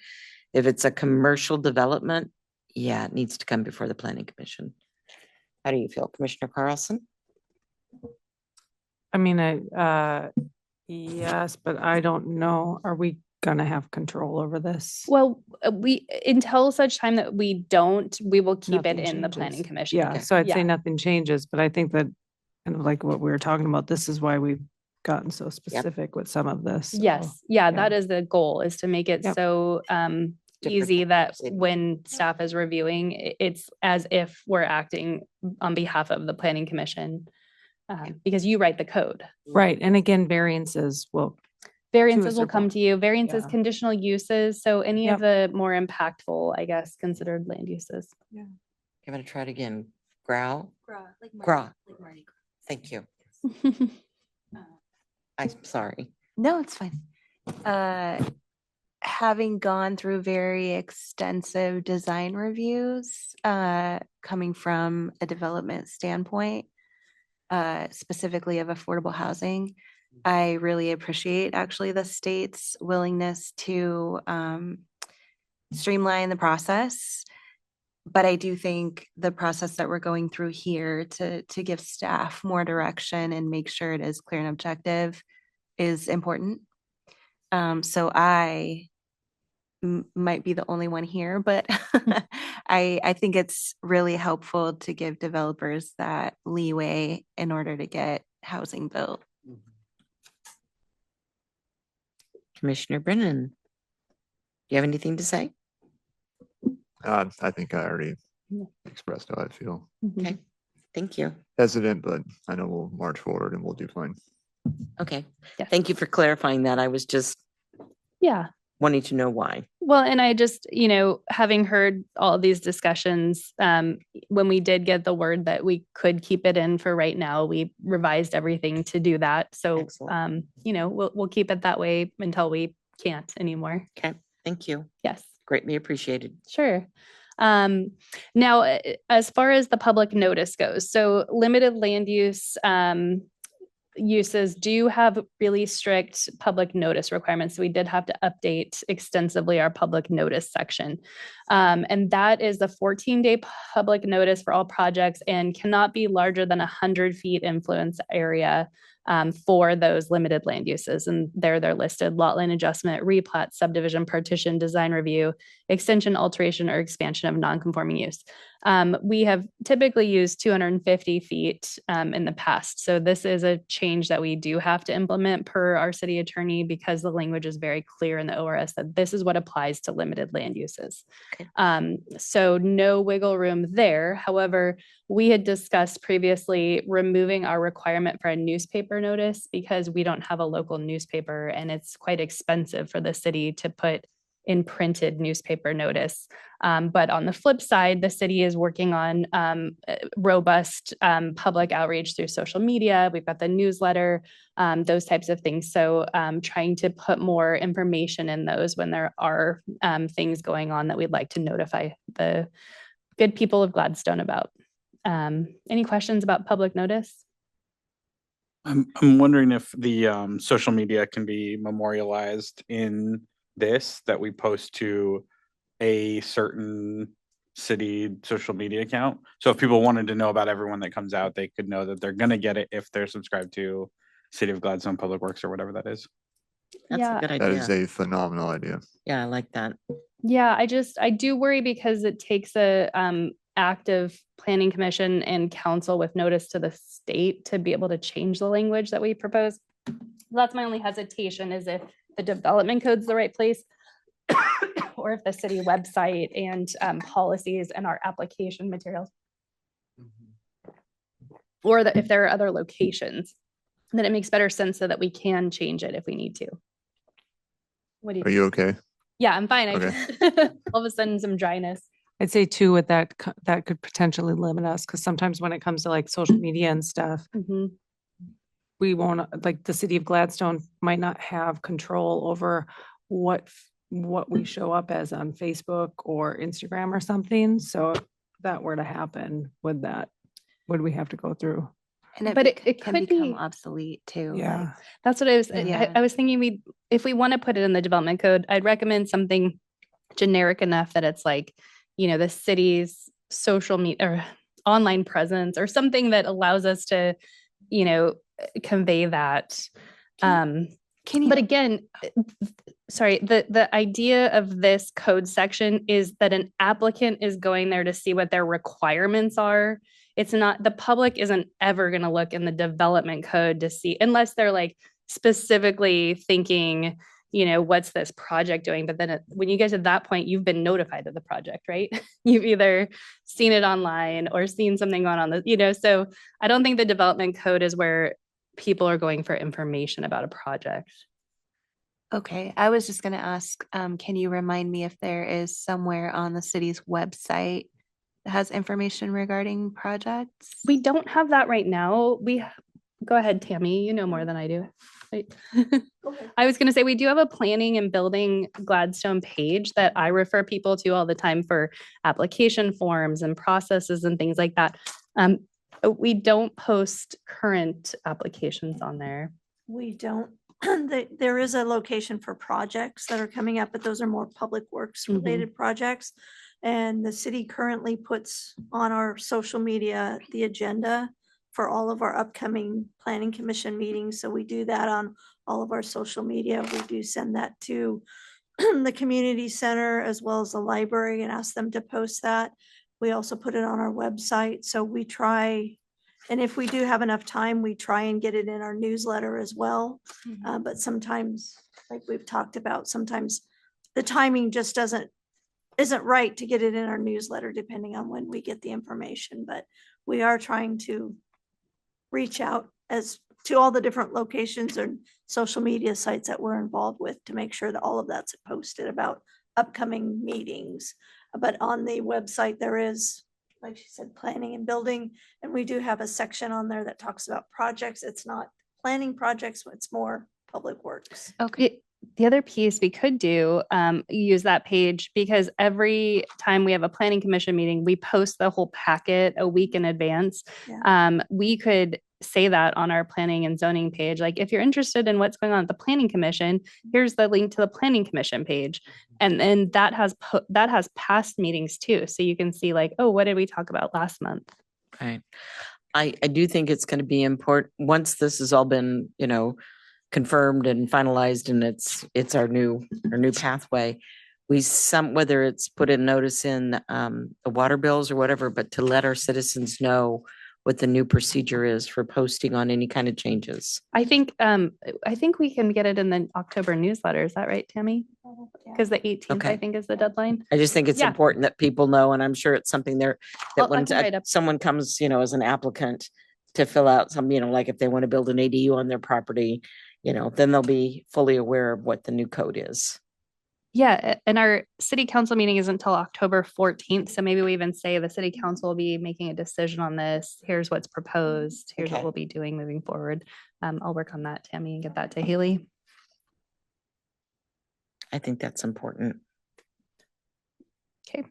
if it's a commercial development, yeah, it needs to come before the planning commission. How do you feel, Commissioner Carlson? I mean, yes, but I don't know. Are we gonna have control over this? Well, we until such time that we don't, we will keep it Nothing in the changes. planning commission. Yeah, so I'd Yeah. say nothing changes, but I think that kind of like what we were talking about, this is why we've gotten so specific with some of this. so, Yes, yeah, that yeah. is the goal, is to make it Yep. so easy from that city. when staff is reviewing, it's as if we're acting on behalf of the planning commission. Because you write the code. Right, and again, variances will, Variances will certain come point. to you, variances, Yeah. conditional uses, so any of Yep. the more impactful, I guess, considered land uses. Give it a try it again. Growl? Like Gra. like Marty. Thank you. I'm sorry. No, it's fine. Having gone through very extensive design reviews, coming from a development standpoint, specifically of affordable housing, I really appreciate actually the state's willingness to streamline the process. But I do think the process that we're going through here to give staff more direction and make sure it is clear and objective is important. So I might be the only one here, but I think it's really helpful to give developers that leeway in order to get housing built. Commissioner Brennan, do you have anything to say? I think I already Yeah. expressed how I feel. Okay, thank you. Hesitant, but I know we'll march forward and we'll do fine. Okay, Yes. thank you for clarifying that. I was just Yeah. wanting to know why. Well, and I just, having heard all of these discussions, when we did get the word that we could keep it in for right now, we revised everything to do that. So, Excellent. we'll keep it that way until we can't anymore. Okay, thank you. Yes, Greatly appreciated. sure. Now, as far as the public notice goes, so limited land use, uses do have really strict public notice requirements. So we did have to update extensively our public notice section. And that is a 14-day public notice for all projects and cannot be larger than 100 feet influence area for those limited land uses. And they're listed: lot line adjustment, replat, subdivision, partition, design review, extension, alteration, or expansion of non-conforming use. We have typically used 250 feet in the past. So this is a change that we do have to implement per our city attorney, because the language is very clear in the ORS that this is what applies to limited land uses. Okay. So no wiggle room there. However, we had discussed previously removing our requirement for a newspaper notice because we don't have a local newspaper and it's quite expensive for the city to put in printed newspaper notice. But on the flip side, the city is working on robust public outreach through social media. We've got the newsletter, those types of things. So trying to put more information in those when there are things going on that we'd like to notify the good people of Gladstone about. Any questions about public notice? I'm wondering if the social media can be memorialized in this, that we post to a certain city social media account. So if people wanted to know about everyone that comes out, they could know that they're gonna get it if they're subscribed to City of Gladstone Public Works or whatever that is. That's Yeah. a good That is idea. a phenomenal idea. Yeah, I like that. Yeah, I do worry because it takes a active planning commission and council with notice to the state to be able to change the language that we propose. That's my only hesitation, is if the development code's the right place or if the city website and policies and our application materials, or that if there are other locations, then it makes better sense so that we can change it if we need to. What do you Are think? you okay? Yeah, I'm fine. Okay. All of a sudden, some dryness. I'd say too, with that, that could potentially limit us, because sometimes when it comes to like social media and stuff, Mhm. we won't, like the city of Gladstone might not have control over what we show up as on Facebook or Instagram or something. So if that were to happen, would we have to go through? And But it can could become be- obsolete too. Yeah. That's what I was, Yeah. I was thinking if we want to put it in the development code, I'd recommend something generic enough that it's like, the city's social media or online presence or something that allows us to, convey that. Can you? But again, sorry, the idea of this code section is that an applicant is going there to see what their requirements are. It's not, the public isn't ever going to look in the development code to see, unless they're like specifically thinking, what's this project doing? But then when you get to that point, you've been notified of the project, right? You've either seen it online or seen something going on, so I don't think the development code is where people are going for information about a project. Okay, I was just gonna ask, can you remind me if there is somewhere on the city's website that has information regarding projects? We don't have that right now. Go ahead, Tammy, you know more than I do. Right? I was going to say, we do have a planning and building Gladstone page that I refer people to all the time for application forms and processes and things like that. We don't post current applications on there. We don't, there is a location for projects that are coming up, but those are more public works related projects. And the city currently puts on our social media the agenda for all of our upcoming planning commission meetings. So we do that on all of our social media. We do send that to the community center as well as the library and ask them to post that. We also put it on our website. So we try, and if we do have enough time, we try and get it in our newsletter as well. But sometimes, like we've talked about, sometimes the timing just isn't right to get it in our newsletter, depending on when we get the information. But we are trying to reach out as to all the different locations and social media sites that we're involved with to make sure that all of that's posted about upcoming meetings. But on the website, there is, like she said, planning and building. And we do have a section on there that talks about projects. It's not planning projects, it's more public works. Okay, The other piece we could do, use that page, because every time we have a planning commission meeting, we post the whole packet a week in advance. Yeah. We could say that on our planning and zoning page. Like, if you're interested in what's going on at the planning commission, here's the link to the planning commission page. And then that has past meetings too. So you can see like, oh, what did we talk about last month? Right. I do think it's going to be important, once this has all been, confirmed and finalized and it's our new pathway. Whether it's put a notice in the water bills or whatever, but to let our citizens know what the new procedure is for posting on any kind of changes. I think we can get it in the October newsletter. Is that right, Tammy? Because the 18th, I Okay. think, is the deadline. I just think it's Yeah. important that people know, and I'm sure it's something that I when can write up. someone comes, as an applicant to fill out some, like if they want to build an ADU on their property, then they'll be fully aware of what the new code is. Yeah, and our city council meeting isn't until October 14th, so maybe we even say the city council will be making a decision on this. Here's what's proposed. Here's what Okay. we'll be doing moving forward. I'll work on that, Tammy, and get that to Haley. I think that's important. Okay.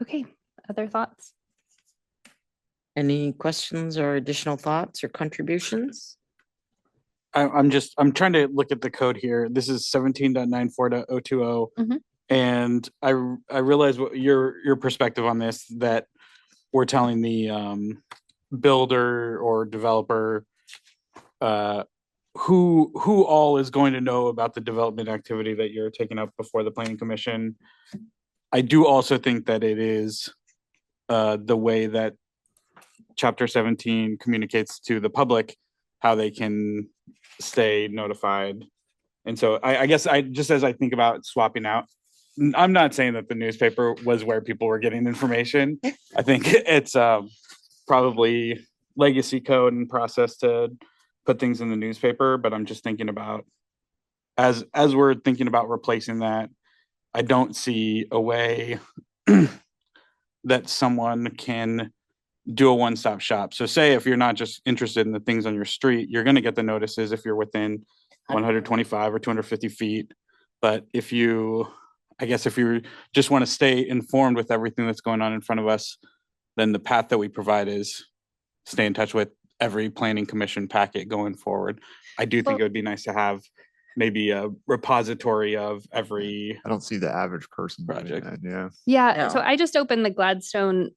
Okay, other thoughts? Any questions or additional thoughts or contributions? I'm trying to look at the code here. This is 17.94.020. Mhm. And I realize what your perspective on this, that we're telling the builder or developer who all is going to know about the development activity that you're taking up before the planning commission. I do also think that it is the way that chapter 17 communicates to the public how they can stay notified. And so I guess just as I think about swapping out, I'm not saying that the newspaper was where people were getting information. I think it's probably legacy code and process to put things in the newspaper, but I'm just thinking about as we're thinking about replacing that, I don't see a way that someone can do a one-stop shop. So say if you're not just interested in the things on your street, you're going to get the notices if you're within 125 or 250 feet. But if you just want to stay informed with everything that's going on in front of us, then the path that we provide is stay in touch with every planning commission packet going forward. I do think it would be nice to have maybe a repository of every I don't see the average person doing project. that, yeah. Yeah, so No. I just opened the Gladstone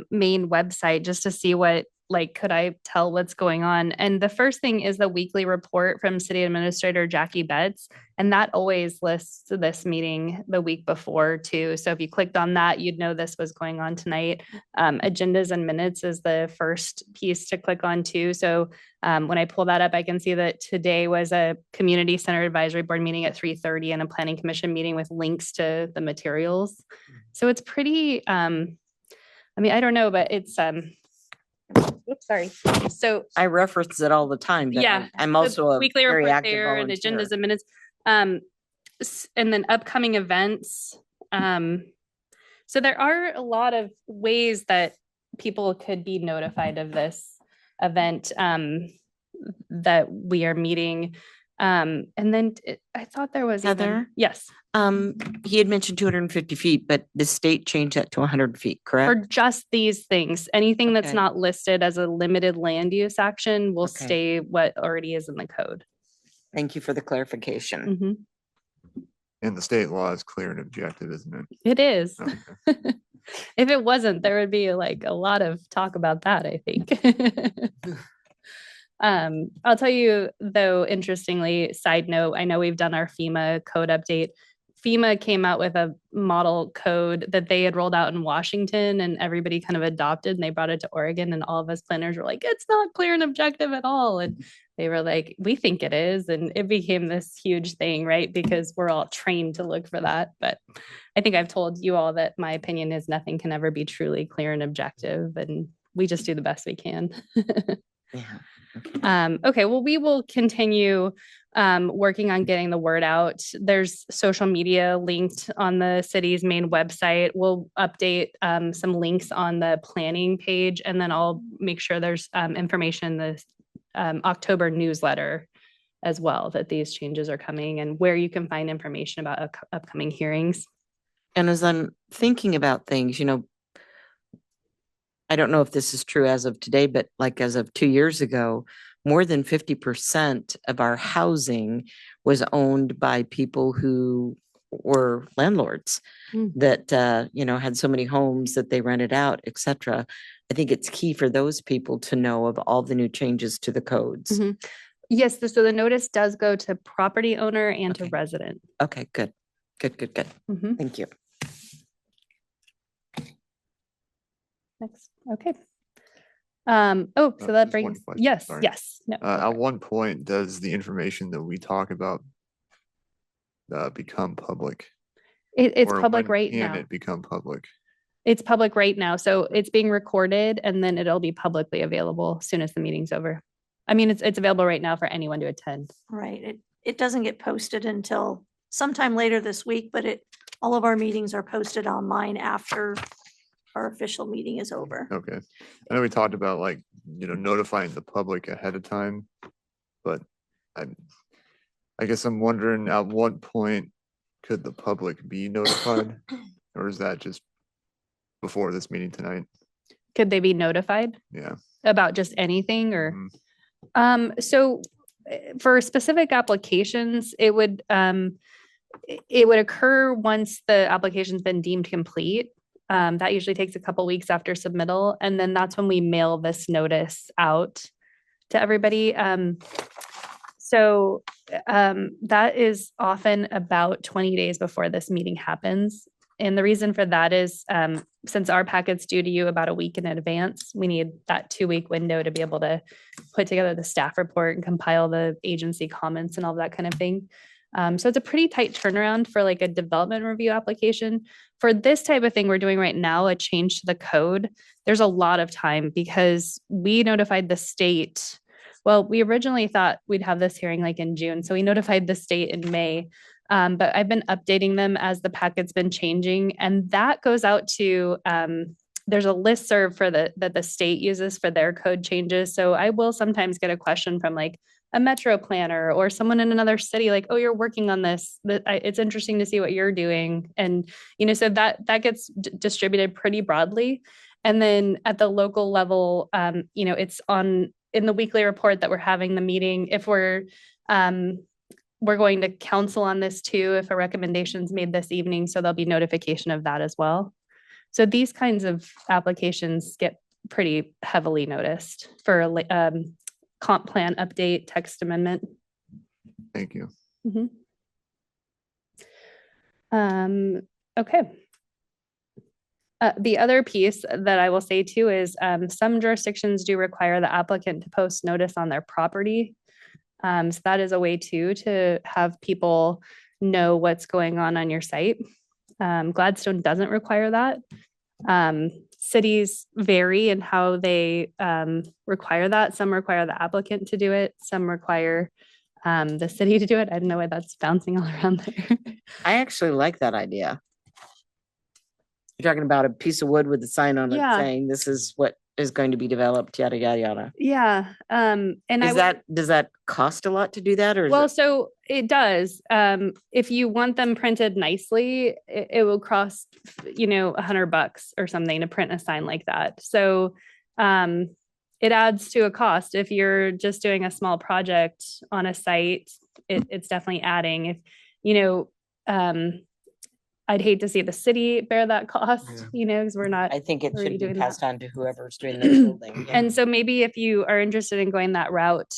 main website just to see what, like, could I tell what's going on? And the first thing is the weekly report from City Administrator Jackie Betts. And that always lists this meeting the week before too. So if you clicked on that, you'd know this was going on tonight. Agendas and minutes is the first piece to click on too. So when I pull that up, I can see that today was a community center advisory board meeting at 3:30 and a planning commission meeting with links to the materials. So it's pretty, I mean, I don't know, but it's, oops, sorry. So I reference it all the time. But yeah, I'm the also a weekly very report active there and volunteer. agendas and minutes. And then upcoming events. So there are a lot of ways that people could be notified of this event that we are meeting. And then I thought there was even- Heather? yes, He had mentioned 250 feet, but the state changed that to 100 feet, for correct? just these things. Anything that's Okay. not listed as a limited land use action will Okay. stay what already is in the code. Thank you for the clarification. Mhm. And the state law is clear and objective, isn't it? It is. Okay. If it wasn't, there would be like a lot of talk about that, I think. I'll tell you though, interestingly, side note, I know we've done our FEMA code update. FEMA came out with a model code that they had rolled out in Washington and everybody kind of adopted and they brought it to Oregon and all of us planners were like, it's not clear and objective at all. And they were like, we think it is. And it became this huge thing, right? Because we're all trained to look for that. But I think I've told you all that my opinion is nothing can ever be truly clear and objective. And we just do the best we can. Yeah. Okay, well, we will continue working on getting the word out. There's social media linked on the city's main website. We'll update some links on the planning page, and then I'll make sure there's information in the October newsletter as well, that these changes are coming and where you can find information about upcoming hearings. And as I'm thinking about things, I don't know if this is true as of today, but like as of 2 years ago, more than 50% of our housing was owned by people who were landlords that, had so many homes that they rented out, et cetera. I think it's key for those people to know of all the new changes to the codes. Mhm. Yes, so the notice does go to property owner and to Okay. resident. Okay, good. Good. Mhm. Thank you. Next, okay. So that Just one brings, question, yes, sorry. yes. No, go for At it. one point, does the information that we talk about become public? It's Or public when right can now. it become public? It's public right now. So it's being recorded and then it'll be publicly available as soon as the meeting's over. I mean, it's available right now for anyone to attend. Right. It doesn't get posted until sometime later this week, but all of our meetings are posted online after our official meeting is over. Okay. I know we talked about like, notifying the public ahead of time, but I guess I'm wondering at what point could the public be notified? Or is that just before this meeting tonight? Could they be notified Yeah. about just anything or? Mhm. So for specific applications, it would occur once the application's been deemed complete. That usually takes a couple weeks after submittal, and then that's when we mail this notice out to everybody. So that is often about 20 days before this meeting happens. And the reason for that is since our packet's due to you about a week in advance, we need that 2-week window to be able to put together the staff report and compile the agency comments and all that kind of thing. So it's a pretty tight turnaround for like a development review application. For this type of thing we're doing right now, a change to the code, there's a lot of time because we notified the state. Well, we originally thought we'd have this hearing like in June. So we notified the state in May. But I've been updating them as the packet's been changing, and that goes out to there's a listserv for that the state uses for their code changes. So I will sometimes get a question from like a metro planner or someone in another city, like, "Oh, you're working on this. It's interesting to see what you're doing," and so that gets distributed pretty broadly. And then at the local level, it's in the weekly report that we're having the meeting. If we're going to council on this too, if a recommendation is made this evening, so there'll be notification of that as well. So these kinds of applications get pretty heavily noticed for comp plan update, text amendment. Thank you. Okay. The other piece that I will say too is some jurisdictions do require the applicant to post notice on their property. So that is a way too to have people know what's going on your site. Gladstone doesn't require that. Cities vary in how they require that. Some require the applicant to do it. Some require the city to do it. I don't know why that's bouncing all around there. I actually like that idea. You're talking about a piece of wood with a sign on it Yeah. saying this is what is going to be developed, yada, yada, yada. Yeah. And Does that cost a lot to do that, or? Well, so it does. If you want them printed nicely, it will cost, $100 or something to print a sign like that. So it adds to a cost. If you're just doing a small project on a site, it's definitely adding. If, I'd hate to see the city bear that cost, because we're not. I think it already should be doing passed that. on to whoever's doing the building. And so maybe if you are interested in going that route,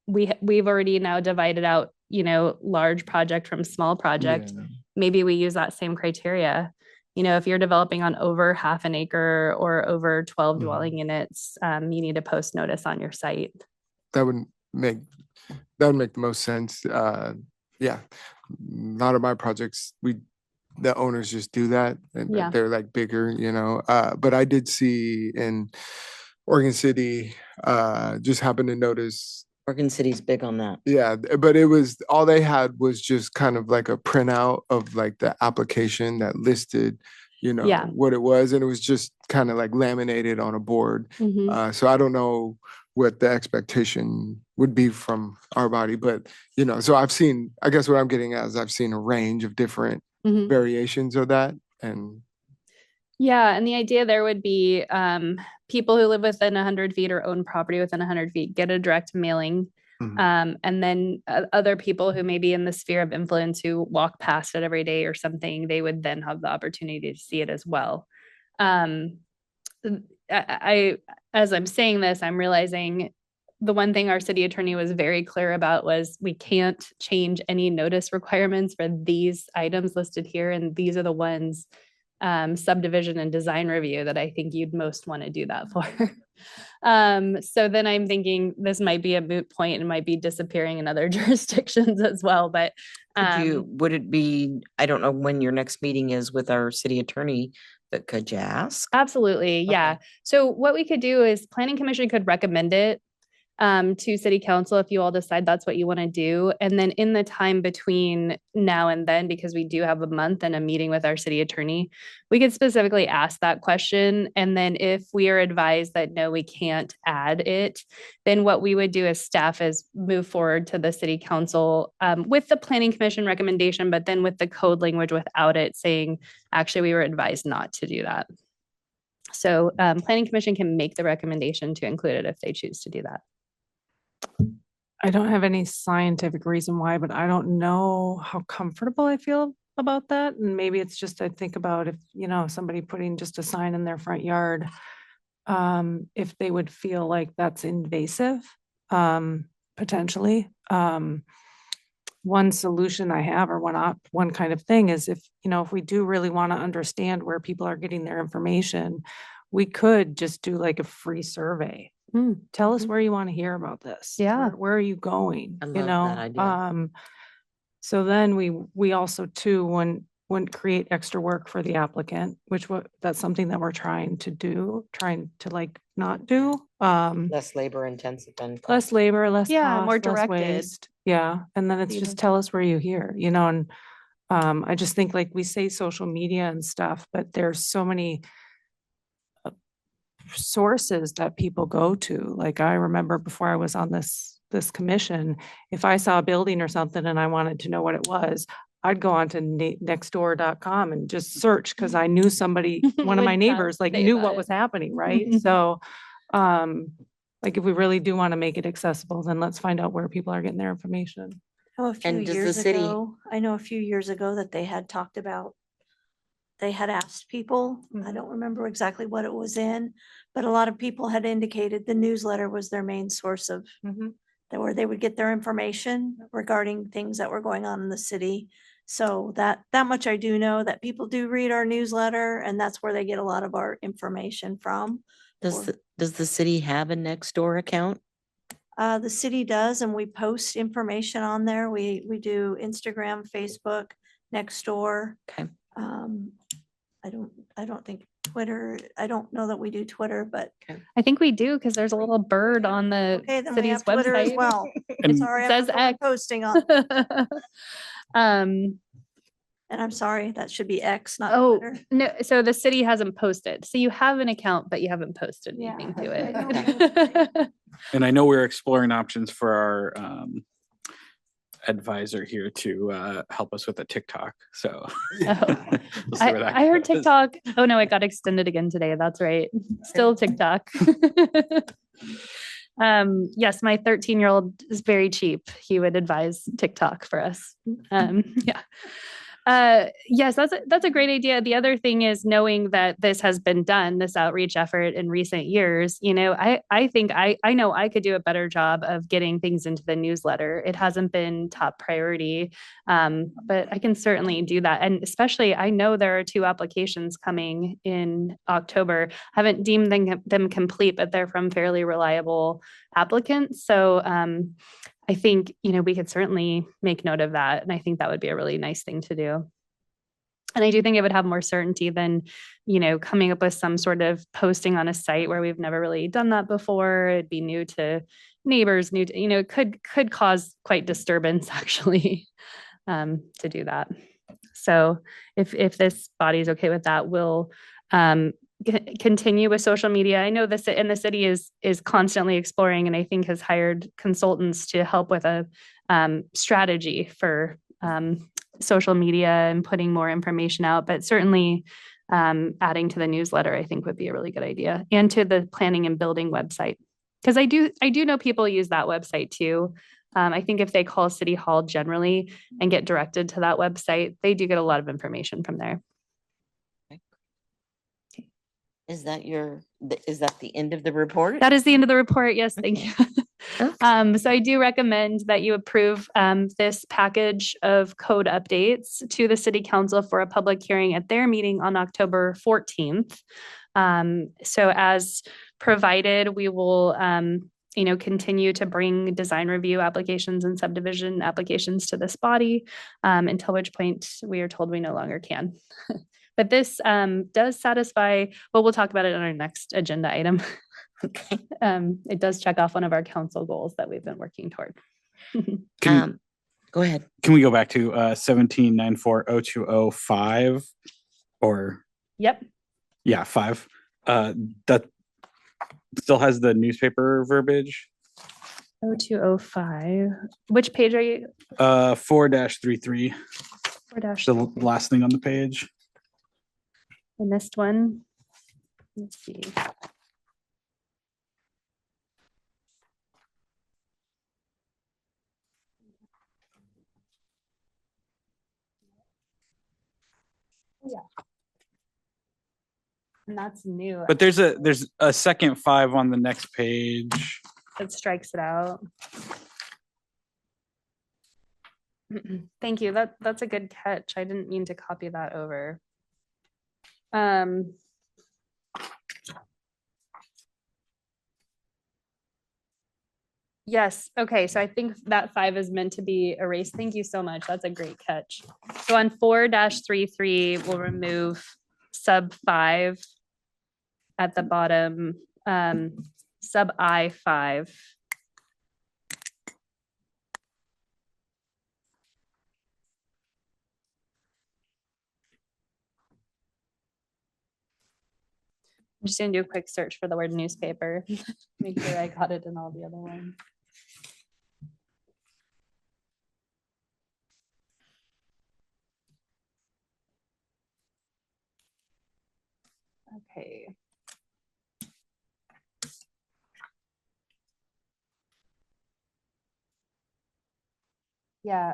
we've already now divided out, large project from small project. Yeah. Maybe we use that same criteria. If you're developing on over half an acre or over 12 Mhm. dwelling units, you need to post notice on your site. That would make the most sense. Yeah, a lot of my projects, the owners just do that, and Yeah. they're like bigger, But I did see in Oregon City, just happened to notice. Oregon City's big on that. Yeah, but it was all they had was just kind of like a printout of like the application that listed, Yeah. what it was, and it was just kind of like laminated on a board. Mhm. So I don't know what the expectation would be from our body, but so I guess what I'm getting at is I've seen a range of different Mhm. variations of that, and Yeah, and the idea there would be people who live within 100 feet or own property within 100 feet get a direct mailing. Mhm. And then other people who may be in the sphere of influence who walk past it every day or something, they would then have the opportunity to see it as well. As I'm saying this, I'm realizing the one thing our city attorney was very clear about was we can't change any notice requirements for these items listed here. And these are the ones subdivision and design review that I think you'd most want to do that for. So then I'm thinking this might be a moot point and might be disappearing in other jurisdictions as well. But Would it be, I don't know when your next meeting is with our city attorney, but could you ask? Absolutely. Yeah. Okay. So what we could do is planning commission could recommend it. to city council if you all decide that's what you want to do. And then in the time between now and then, because we do have a month and a meeting with our city attorney, we could specifically ask that question. And then if we are advised that no, we can't add it, then what we would do as staff is move forward to the city council with the planning commission recommendation, but then with the code language without it saying, actually, we were advised not to do that. So planning commission can make the recommendation to include it if they choose to do that. I don't have any scientific reason why, but I don't know how comfortable I feel about that. And maybe it's just, I think about if, somebody putting just a sign in their front yard, if they would feel like that's invasive, potentially. One solution I have, or one kind of thing is if we do really want to understand where people are getting their information, we could just do like a free survey. Tell us where you want to hear about this. Yeah. Where are you going? I love that idea. So then we also too wouldn't create extra work for the applicant, that's something that we're trying to like not do. Less labor intensive and Less labor, less Yeah, cost, more less directed. waste. Yeah, and then it's Even- just tell us where you hear, and I just think like we say social media and stuff, but there's so many sources that people go to. Like I remember before I was on this commission, if I saw a building or something and I wanted to know what it was, I'd go on to nextdoor.com and just search because I knew somebody, one of my Would neighbors, like say knew about what it. was happening, right? Mhm. So, like if we really do want to make it accessible, then let's find out where people are getting their information. And does the city- I know a few years ago that they had talked about, they had asked people, I don't remember exactly what it was in, but a lot of people had indicated the newsletter was their main source of where they would get their information regarding things that were going on in the city. So that much I do know, that people do read our newsletter, and that's where they get a lot of our information from. Does the city have a Nextdoor account? The city does, and we post information on there. We do Instagram, Facebook, Nextdoor. Okay. I don't think Twitter, I don't know that we do Twitter, but I think we do because there's a little bird on the okay, then we city's have Twitter as website. well. And- Sorry, I Says wasn't X. posting on, um, and I'm sorry, that should be X, not oh, Twitter. no, so the city hasn't posted. So you have an account, but you haven't posted Yeah, anything to I know it. And I know we're exploring options for our advisor here to help us with a TikTok. So we'll see where that I heard goes. TikTok. Oh no, it got extended again today. That's right. Still TikTok. Yes, my 13-year-old is very cheap. He would advise TikTok for us. Yeah. Yes, that's a great idea. The other thing is knowing that this has been done, this outreach effort in recent years. I think I know I could do a better job of getting things into the newsletter. It hasn't been top priority, but I can certainly do that. And especially, I know there are 2 applications coming in October. I haven't deemed them complete, but they're from fairly reliable applicants. So I think, we could certainly make note of that. And I think that would be a really nice thing to do. And I do think it would have more certainty than, coming up with some sort of posting on a site where we've never really done that before. It'd be new to neighbors, it could cause quite disturbance actually, to do that. So if this body is okay with that, we'll, continue with social media. I know the city is constantly exploring, and I think has hired consultants to help with a strategy for social media and putting more information out. But certainly adding to the newsletter, I think would be a really good idea, and to the planning and building website, because I do know people use that website too. I think if they call City Hall generally and get directed to that website, they do get a lot of information from there. Is that the end of the report? That is the end of the report. Yes, thank you. Okay. So I do recommend that you approve this package of code updates to the city council for a public hearing at their meeting on October 14th. So as provided, we will continue to bring design review applications and subdivision applications to this body, until which point we are told we no longer can. But this does satisfy, well, we'll talk about it on our next agenda item. Okay. It does check off one of our council goals that we've been working toward. Can, Go ahead. can we go back to 17940205 or Yep. yeah, 5? That still has the newspaper verbiage. 0205. Which page are you? 4-33, 4-. the last thing on the page. I missed one. Let's see. Yeah. And that's new. But there's a second 5 on the next page. It strikes it out. Thank you. That's a good catch. I didn't mean to copy that over. Yes. Okay. So I think that 5 is meant to be erased. Thank you so much. That's a great catch. So on 4-33, we'll remove sub 5 at the bottom, sub I5. I'm just gonna do a quick search for the word newspaper. Make sure I got it in all the other ones. Okay. Yeah,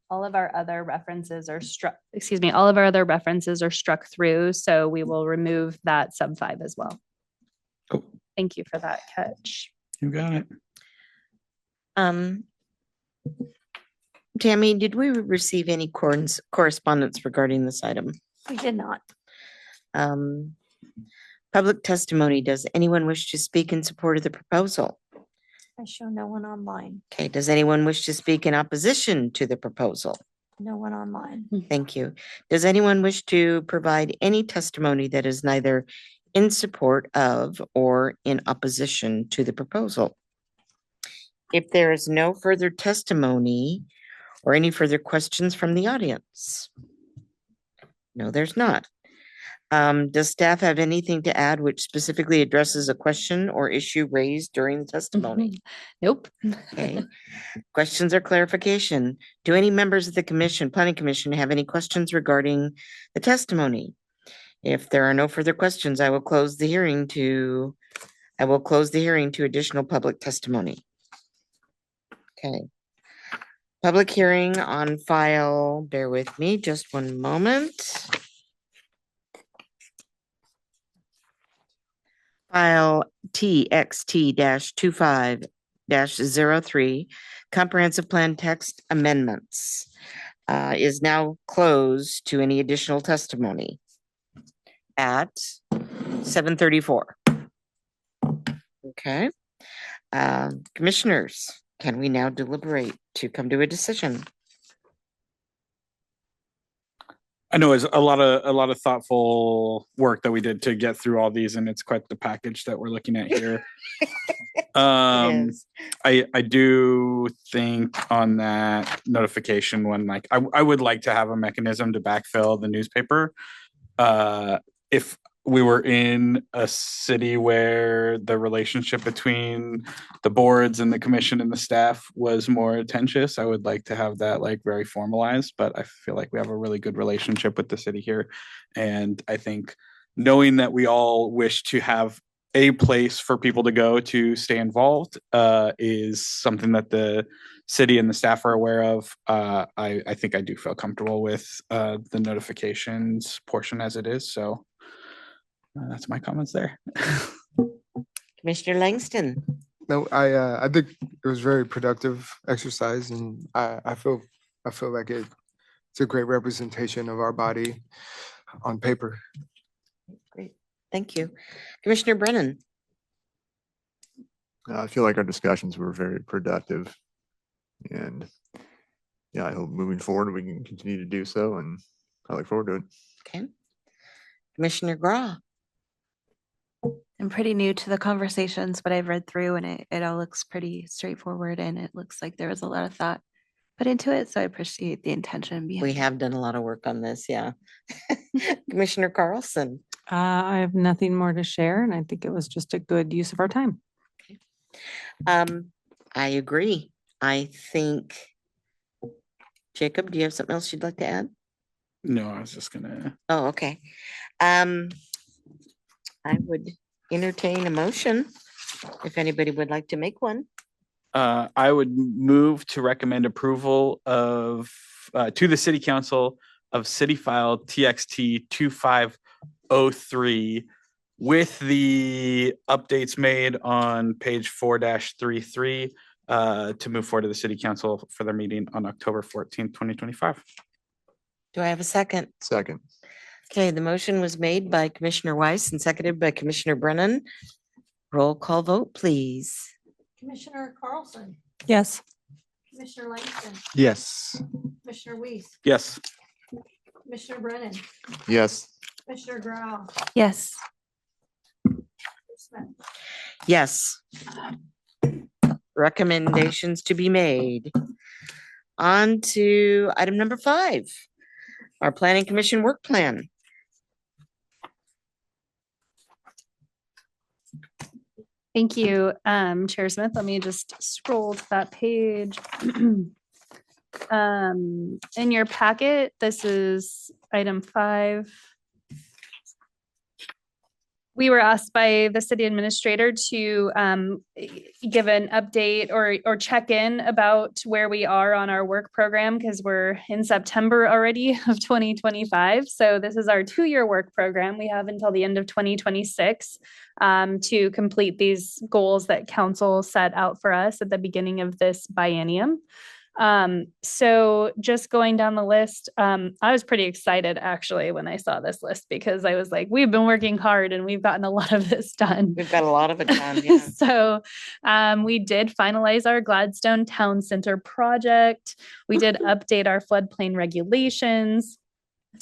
all of our other references are struck, excuse me, all of our other references are struck through, so we will remove that sub 5 as well. Cool. Thank you for that catch. You got it. Tammy, did we receive any correspondence regarding this item? We did not. Public testimony. Does anyone wish to speak in support of the proposal? I show no one online. Okay, does anyone wish to speak in opposition to the proposal? No one online. Thank you. Does anyone wish to provide any testimony that is neither in support of or in opposition to the proposal? If there is no further testimony or any further questions from the audience? No, there's not. Does staff have anything to add which specifically addresses a question or issue raised during the testimony? Nope. Okay. Questions or clarification? Do any members of the planning commission have any questions regarding the testimony? If there are no further questions, I will close the hearing to additional public testimony. Okay. Public hearing on file, bear with me just one moment. File TXT-25-03, comprehensive plan text amendments, is now closed to any additional testimony at 7:34. Okay. Commissioners, can we now deliberate to come to a decision? I know it's a lot of thoughtful work that we did to get through all these, and it's quite the package that we're looking at here. It is. I do think on that notification one, like I would like to have a mechanism to backfill the newspaper. If we were in a city where the relationship between the boards and the commission and the staff was more tenuous, I would like to have that like very formalized, but I feel like we have a really good relationship with the city here. And I think knowing that we all wish to have a place for people to go to stay involved is something that the city and the staff are aware of. I think I do feel comfortable with the notifications portion as it is. So that's my comments there. Commissioner Langston. No, I think it was very productive exercise, and I feel like it's a great representation of our body on paper. Great, thank you. Commissioner Brennan. I feel like our discussions were very productive, and yeah, I hope moving forward we can continue to do so, and I look forward to it. Okay. Commissioner Gra. I'm pretty new to the conversations, but I've read through and it all looks pretty straightforward and it looks like there was a lot of thought put into it. So I appreciate the intention behind We it. have done a lot of work on this, yeah. Commissioner Carlson. I have nothing more to share, and I think it was just a good use of our time. I agree. I think, Jacob, do you have something else you'd like to add? No, I was just gonna, Oh, okay. I would entertain a motion if anybody would like to make one. I would move to recommend approval of, to the city council of city file TXT 2503 with the updates made on page 4-33 to move forward to the city council for their meeting on October 14th, 2025. Do I have a second? Second. Okay, the motion was made by Commissioner Weiss and seconded by Commissioner Brennan. Roll call vote, please. Commissioner Carlson, Yes. Commissioner Langston, Yes. Commissioner Weiss, Yes. Commissioner Brennan, Yes. Commissioner Grau, Yes. Smith. Yes. Recommendations to be made. On to item number 5, our planning commission work plan. Thank you, Chair Smith. Let me just scroll to that page. In your packet, this is item 5. We were asked by the city administrator to give an update or check in about where we are on our work program because we're in September already of 2025. So this is our 2-year work program. We have until the end of 2026 to complete these goals that council set out for us at the beginning of this biennium. So just going down the list, I was pretty excited actually when I saw this list because I was like, we've been working hard and we've gotten a lot of this done. We've got a lot of it done, yeah. So we did finalize our Gladstone Town Center project. We did update our floodplain regulations.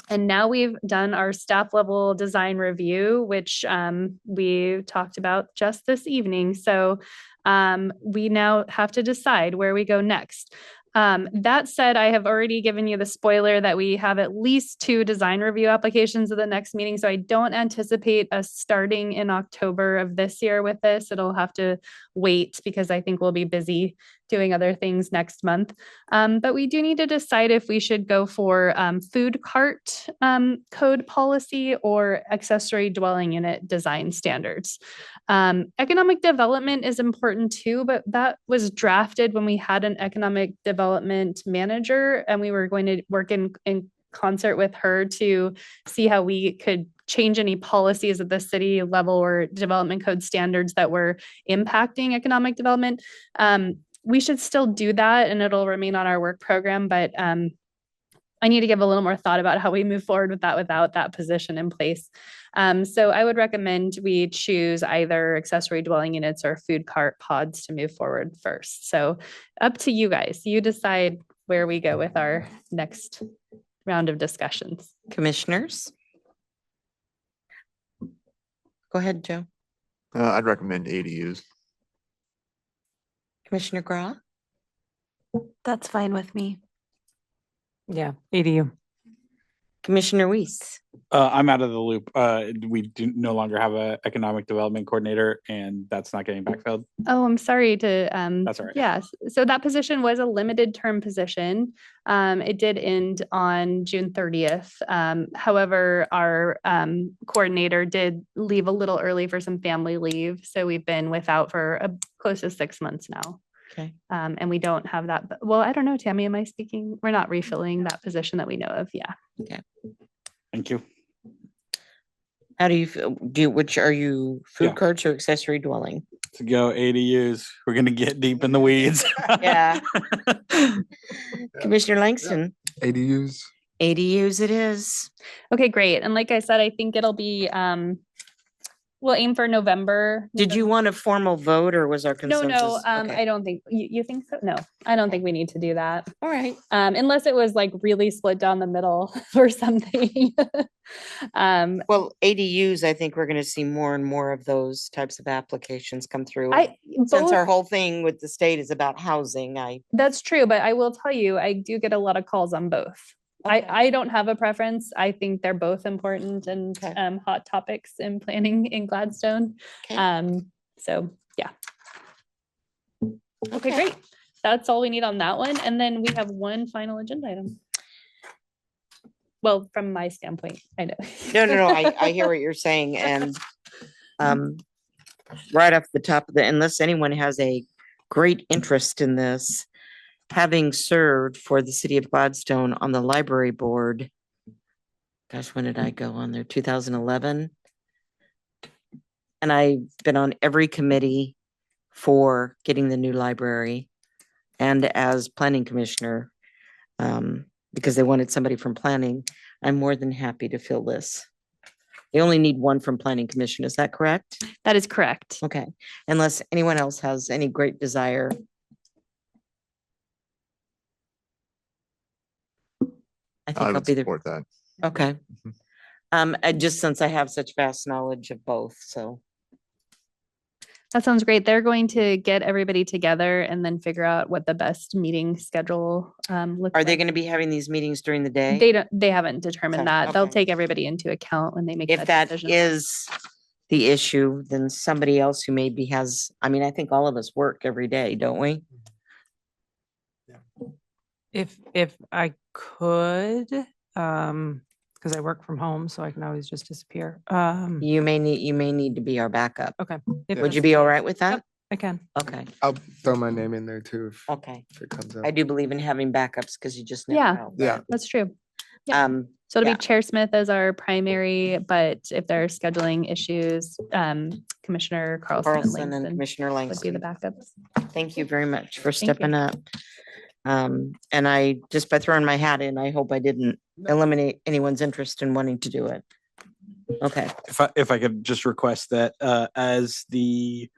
And now we've done our staff level design review, which we talked about just this evening. So we now have to decide where we go next. That said, I have already given you the spoiler that we have at least 2 design review applications at the next meeting. So I don't anticipate us starting in October of this year with this. It'll have to wait because I think we'll be busy doing other things next month. But we do need to decide if we should go for food cart code policy or accessory dwelling unit design standards. Economic development is important too, but that was drafted when we had an economic development manager and we were going to work in concert with her to see how we could change any policies at the city level or development code standards that were impacting economic development. We should still do that and it'll remain on our work program, but I need to give a little more thought about how we move forward with that without that position in place. So I would recommend we choose either accessory dwelling units or food cart pods to move forward first. So up to you guys. You decide where we go with our next round of discussions. Commissioners? Go ahead, Joe. I'd recommend ADUs. Commissioner Grau? That's fine with me. Yeah, ADU. Commissioner Weiss? I'm out of the loop. We do no longer have an economic development coordinator and that's not getting backfilled. Oh, I'm sorry to, That's all right. yes. So that position was a limited term position. It did end on June 30th. However, our coordinator did leave a little early for some family leave. So we've been without for close to 6 months now. Okay. And we don't have that. Well, I don't know, Tammy, am I speaking? We're not refilling that position that we know of. Yeah. Thank you. How do you feel? Which are you, food Yeah. carts or accessory dwelling? To go ADUs, we're gonna get deep in the weeds. Yeah. Commissioner Langston? we'll aim for November. Did you want a formal vote or was our No, consensus? no, Okay. I don't think, you think so? No, I don't think we need to do that. All right. Unless it was like really split down the middle or something. Well, ADUs, I think we're gonna see more and more of those types of applications come through. Since both, our whole thing with the state is about housing, that's true, but I will tell you, I do get a lot of calls on both. Okay. I don't have a preference. I think they're both important and Okay. hot topics in planning in Gladstone. Okay. So yeah. Okay, great. That's all we need on that one. And then we have one final agenda item. Well, from my standpoint, I know. No, I hear what you're saying and right off the top of the, unless anyone has a great interest in this, having served for the city of Gladstone on the library board, gosh, when did I go on there? 2011. And I've been on every committee for getting the new library and as planning commissioner, because they wanted somebody from planning. I'm more than happy to fill this. They only need one from planning commission. Is that correct? That is correct. Okay, unless anyone else has any great desire. I think I I'll would be there. support that. Okay. Mhm. Just since I have such vast knowledge of both, so. That sounds great. They're going to get everybody together and then figure out what the best meeting schedule looks Are they like. going to be having these meetings during the day? They haven't determined Okay, that. They'll okay. take everybody into account when they make If that decision. is the issue, then somebody else who maybe has, I mean, I think all of us work every day, don't we? If I could, because I work from home, so I can always just disappear. You may need to be our backup. Okay. Yeah. Would you be all right with that? I can. Okay, I'll throw my name in there too okay. if it comes up. I do believe in having backups because you just Yeah. never know. Yeah. That's true. Yeah. So it'll yeah. be Chair Smith as our primary, but if there are scheduling issues, Commissioner Carlson and Carlson and Langston Commissioner would be the Langston. backups. Thank you very much for Thank you. stepping up. And I, just by throwing my hat in, I hope I didn't eliminate anyone's interest in wanting to do it. Okay, If I could just request that, as the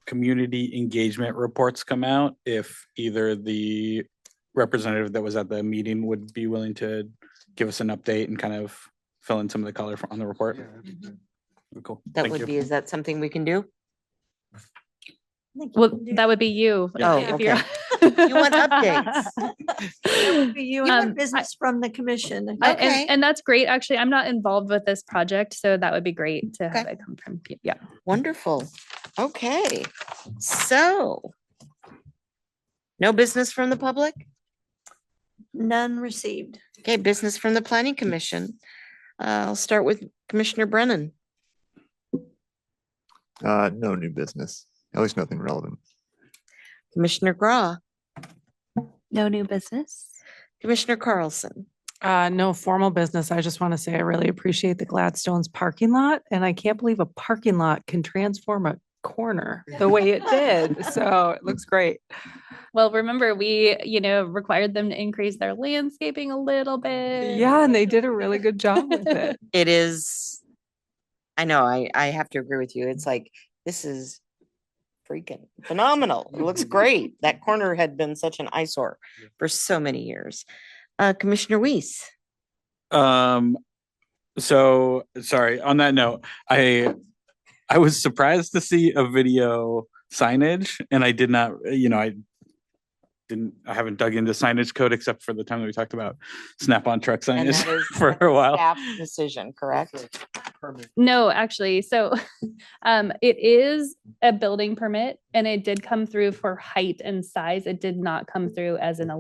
community engagement reports come out, if either the representative that was at the meeting would be willing to give us an update and kind of fill in some of the color on the report. Cool. that Thank would you. be, is that something we can do? I think you Well, can do- that would be you. Oh, if you're- You want updates? that would be you and business from the commission. Okay. And that's great. Actually, I'm not involved with this project, so that would be great to have Okay. it come from, yeah. Wonderful. Okay, so. No business from the public? None received. Okay, business from the planning commission. I'll start with Commissioner Brennan. No new business, at least nothing relevant. Commissioner Gra, No new business. Commissioner Carlson. No formal business. I just want to say I really appreciate the Gladstone's parking lot, and I can't believe a parking lot can transform a corner the way it did. So it looks great. Well, remember, we, required them to increase their landscaping a little bit. Yeah, and they did a really good job with it. It is, I know, I have to agree with you. It's like, this is freaking phenomenal. It looks great. That corner had been such an eyesore for so many years. Commissioner Weiss. So sorry, on that note, I was surprised to see a video signage, and I did not, I haven't dug into signage code except for the time that we talked about Snap-on truck And signage that is for a while. Staff decision, correct? No, actually, so it is a building permit and it did come through for height and size. It did not come through as an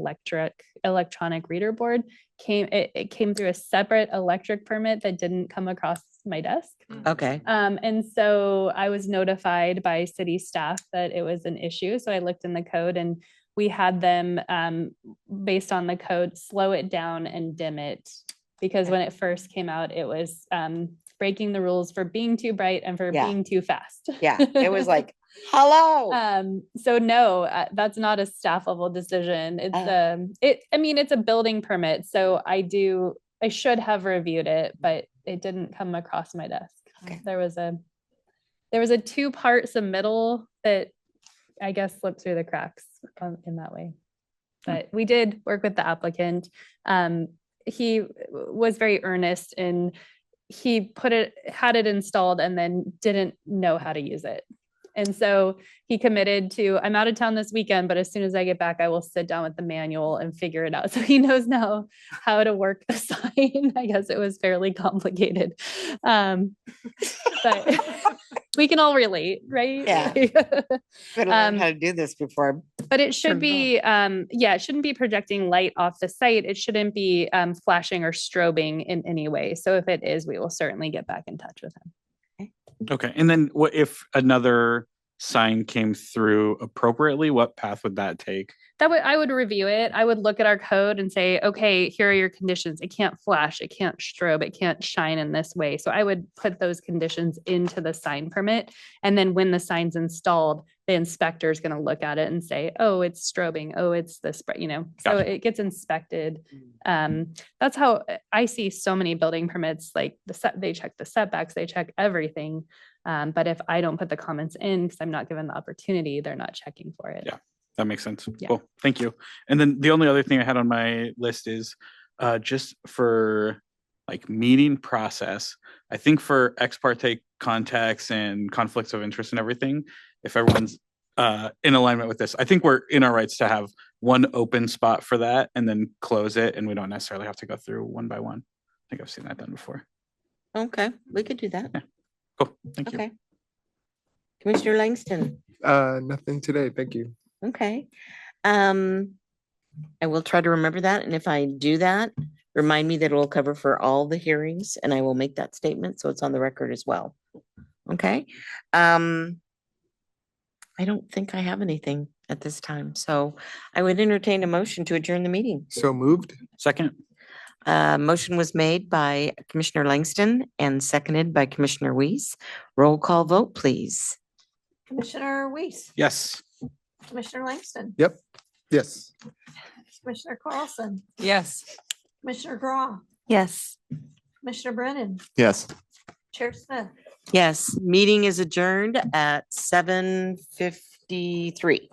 electronic reader board. It came through a separate electric permit that didn't come across my desk. Okay, And so I was notified by city staff that it was an issue. So I looked in the code and we had them, based on the code, slow it down and dim it. Because when it first came out, it was breaking the rules for being too bright and for Yeah. being too fast. yeah, it was like, hello. So no, that's not a staff level decision. It's it's a building permit. So I should have reviewed it, but it didn't come across my desk. Okay. There was a There was a two-part submittal that I guess slipped through the cracks in that way. But we did work with the applicant. He was very earnest and he had it installed and then didn't know how to use it. And so he committed to, I'm out of town this weekend, but as soon as I get back, I will sit down with the manual and figure it out. So he knows now how to work the sign. I guess it was fairly complicated. But we can all relate, right? Yeah. Could have learned how Um, to do this before. But it should Turned it on. be, yeah, it shouldn't be projecting light off the site. It shouldn't be flashing or strobing in any way. So if it is, we will certainly get back in touch with him. Okay, and then what if another sign came through appropriately? What path would that take? I would review it. I would look at our code and say, okay, here are your conditions. It can't flash, it can't strobe, it can't shine in this way. So I would put those conditions into the sign permit. And then when the sign's installed, the inspector is going to look at it and say, oh, it's strobing. Oh, it's this, so Gotcha. it gets inspected. That's how I see so many building permits, like they check the setbacks, they check everything. But if I don't put the comments in because I'm not given the opportunity, they're not checking for it. Yeah. That makes sense. Yeah. Cool. Thank you. And then the only other thing I had on my list is just for like meeting process. I think for ex parte contacts and conflicts of interest and everything, if everyone's in alignment with this, I think we're in our rights to have one open spot for that and then close it. And we don't necessarily have to go through one by one. I think I've seen that done before. Okay, we could do that. Cool. Thank you. Okay. Commissioner Langston. Nothing today. Thank you. Okay. I will try to remember that. And if I do that, remind me that it will cover for all the hearings and I will make that statement. So it's on the record as well. Okay. I don't think I have anything at this time. So I would entertain a motion to adjourn the meeting. So moved. Second. Motion was made by Commissioner Langston and seconded by Commissioner Weiss. Roll call vote, please. Commissioner Weiss, Yes. Commissioner Langston, Yep. Yes. Commissioner Carlson, Yes. Commissioner Graw, Yes. Commissioner Brennan, Yes. Chair Smith. Yes, meeting is adjourned at 7:53.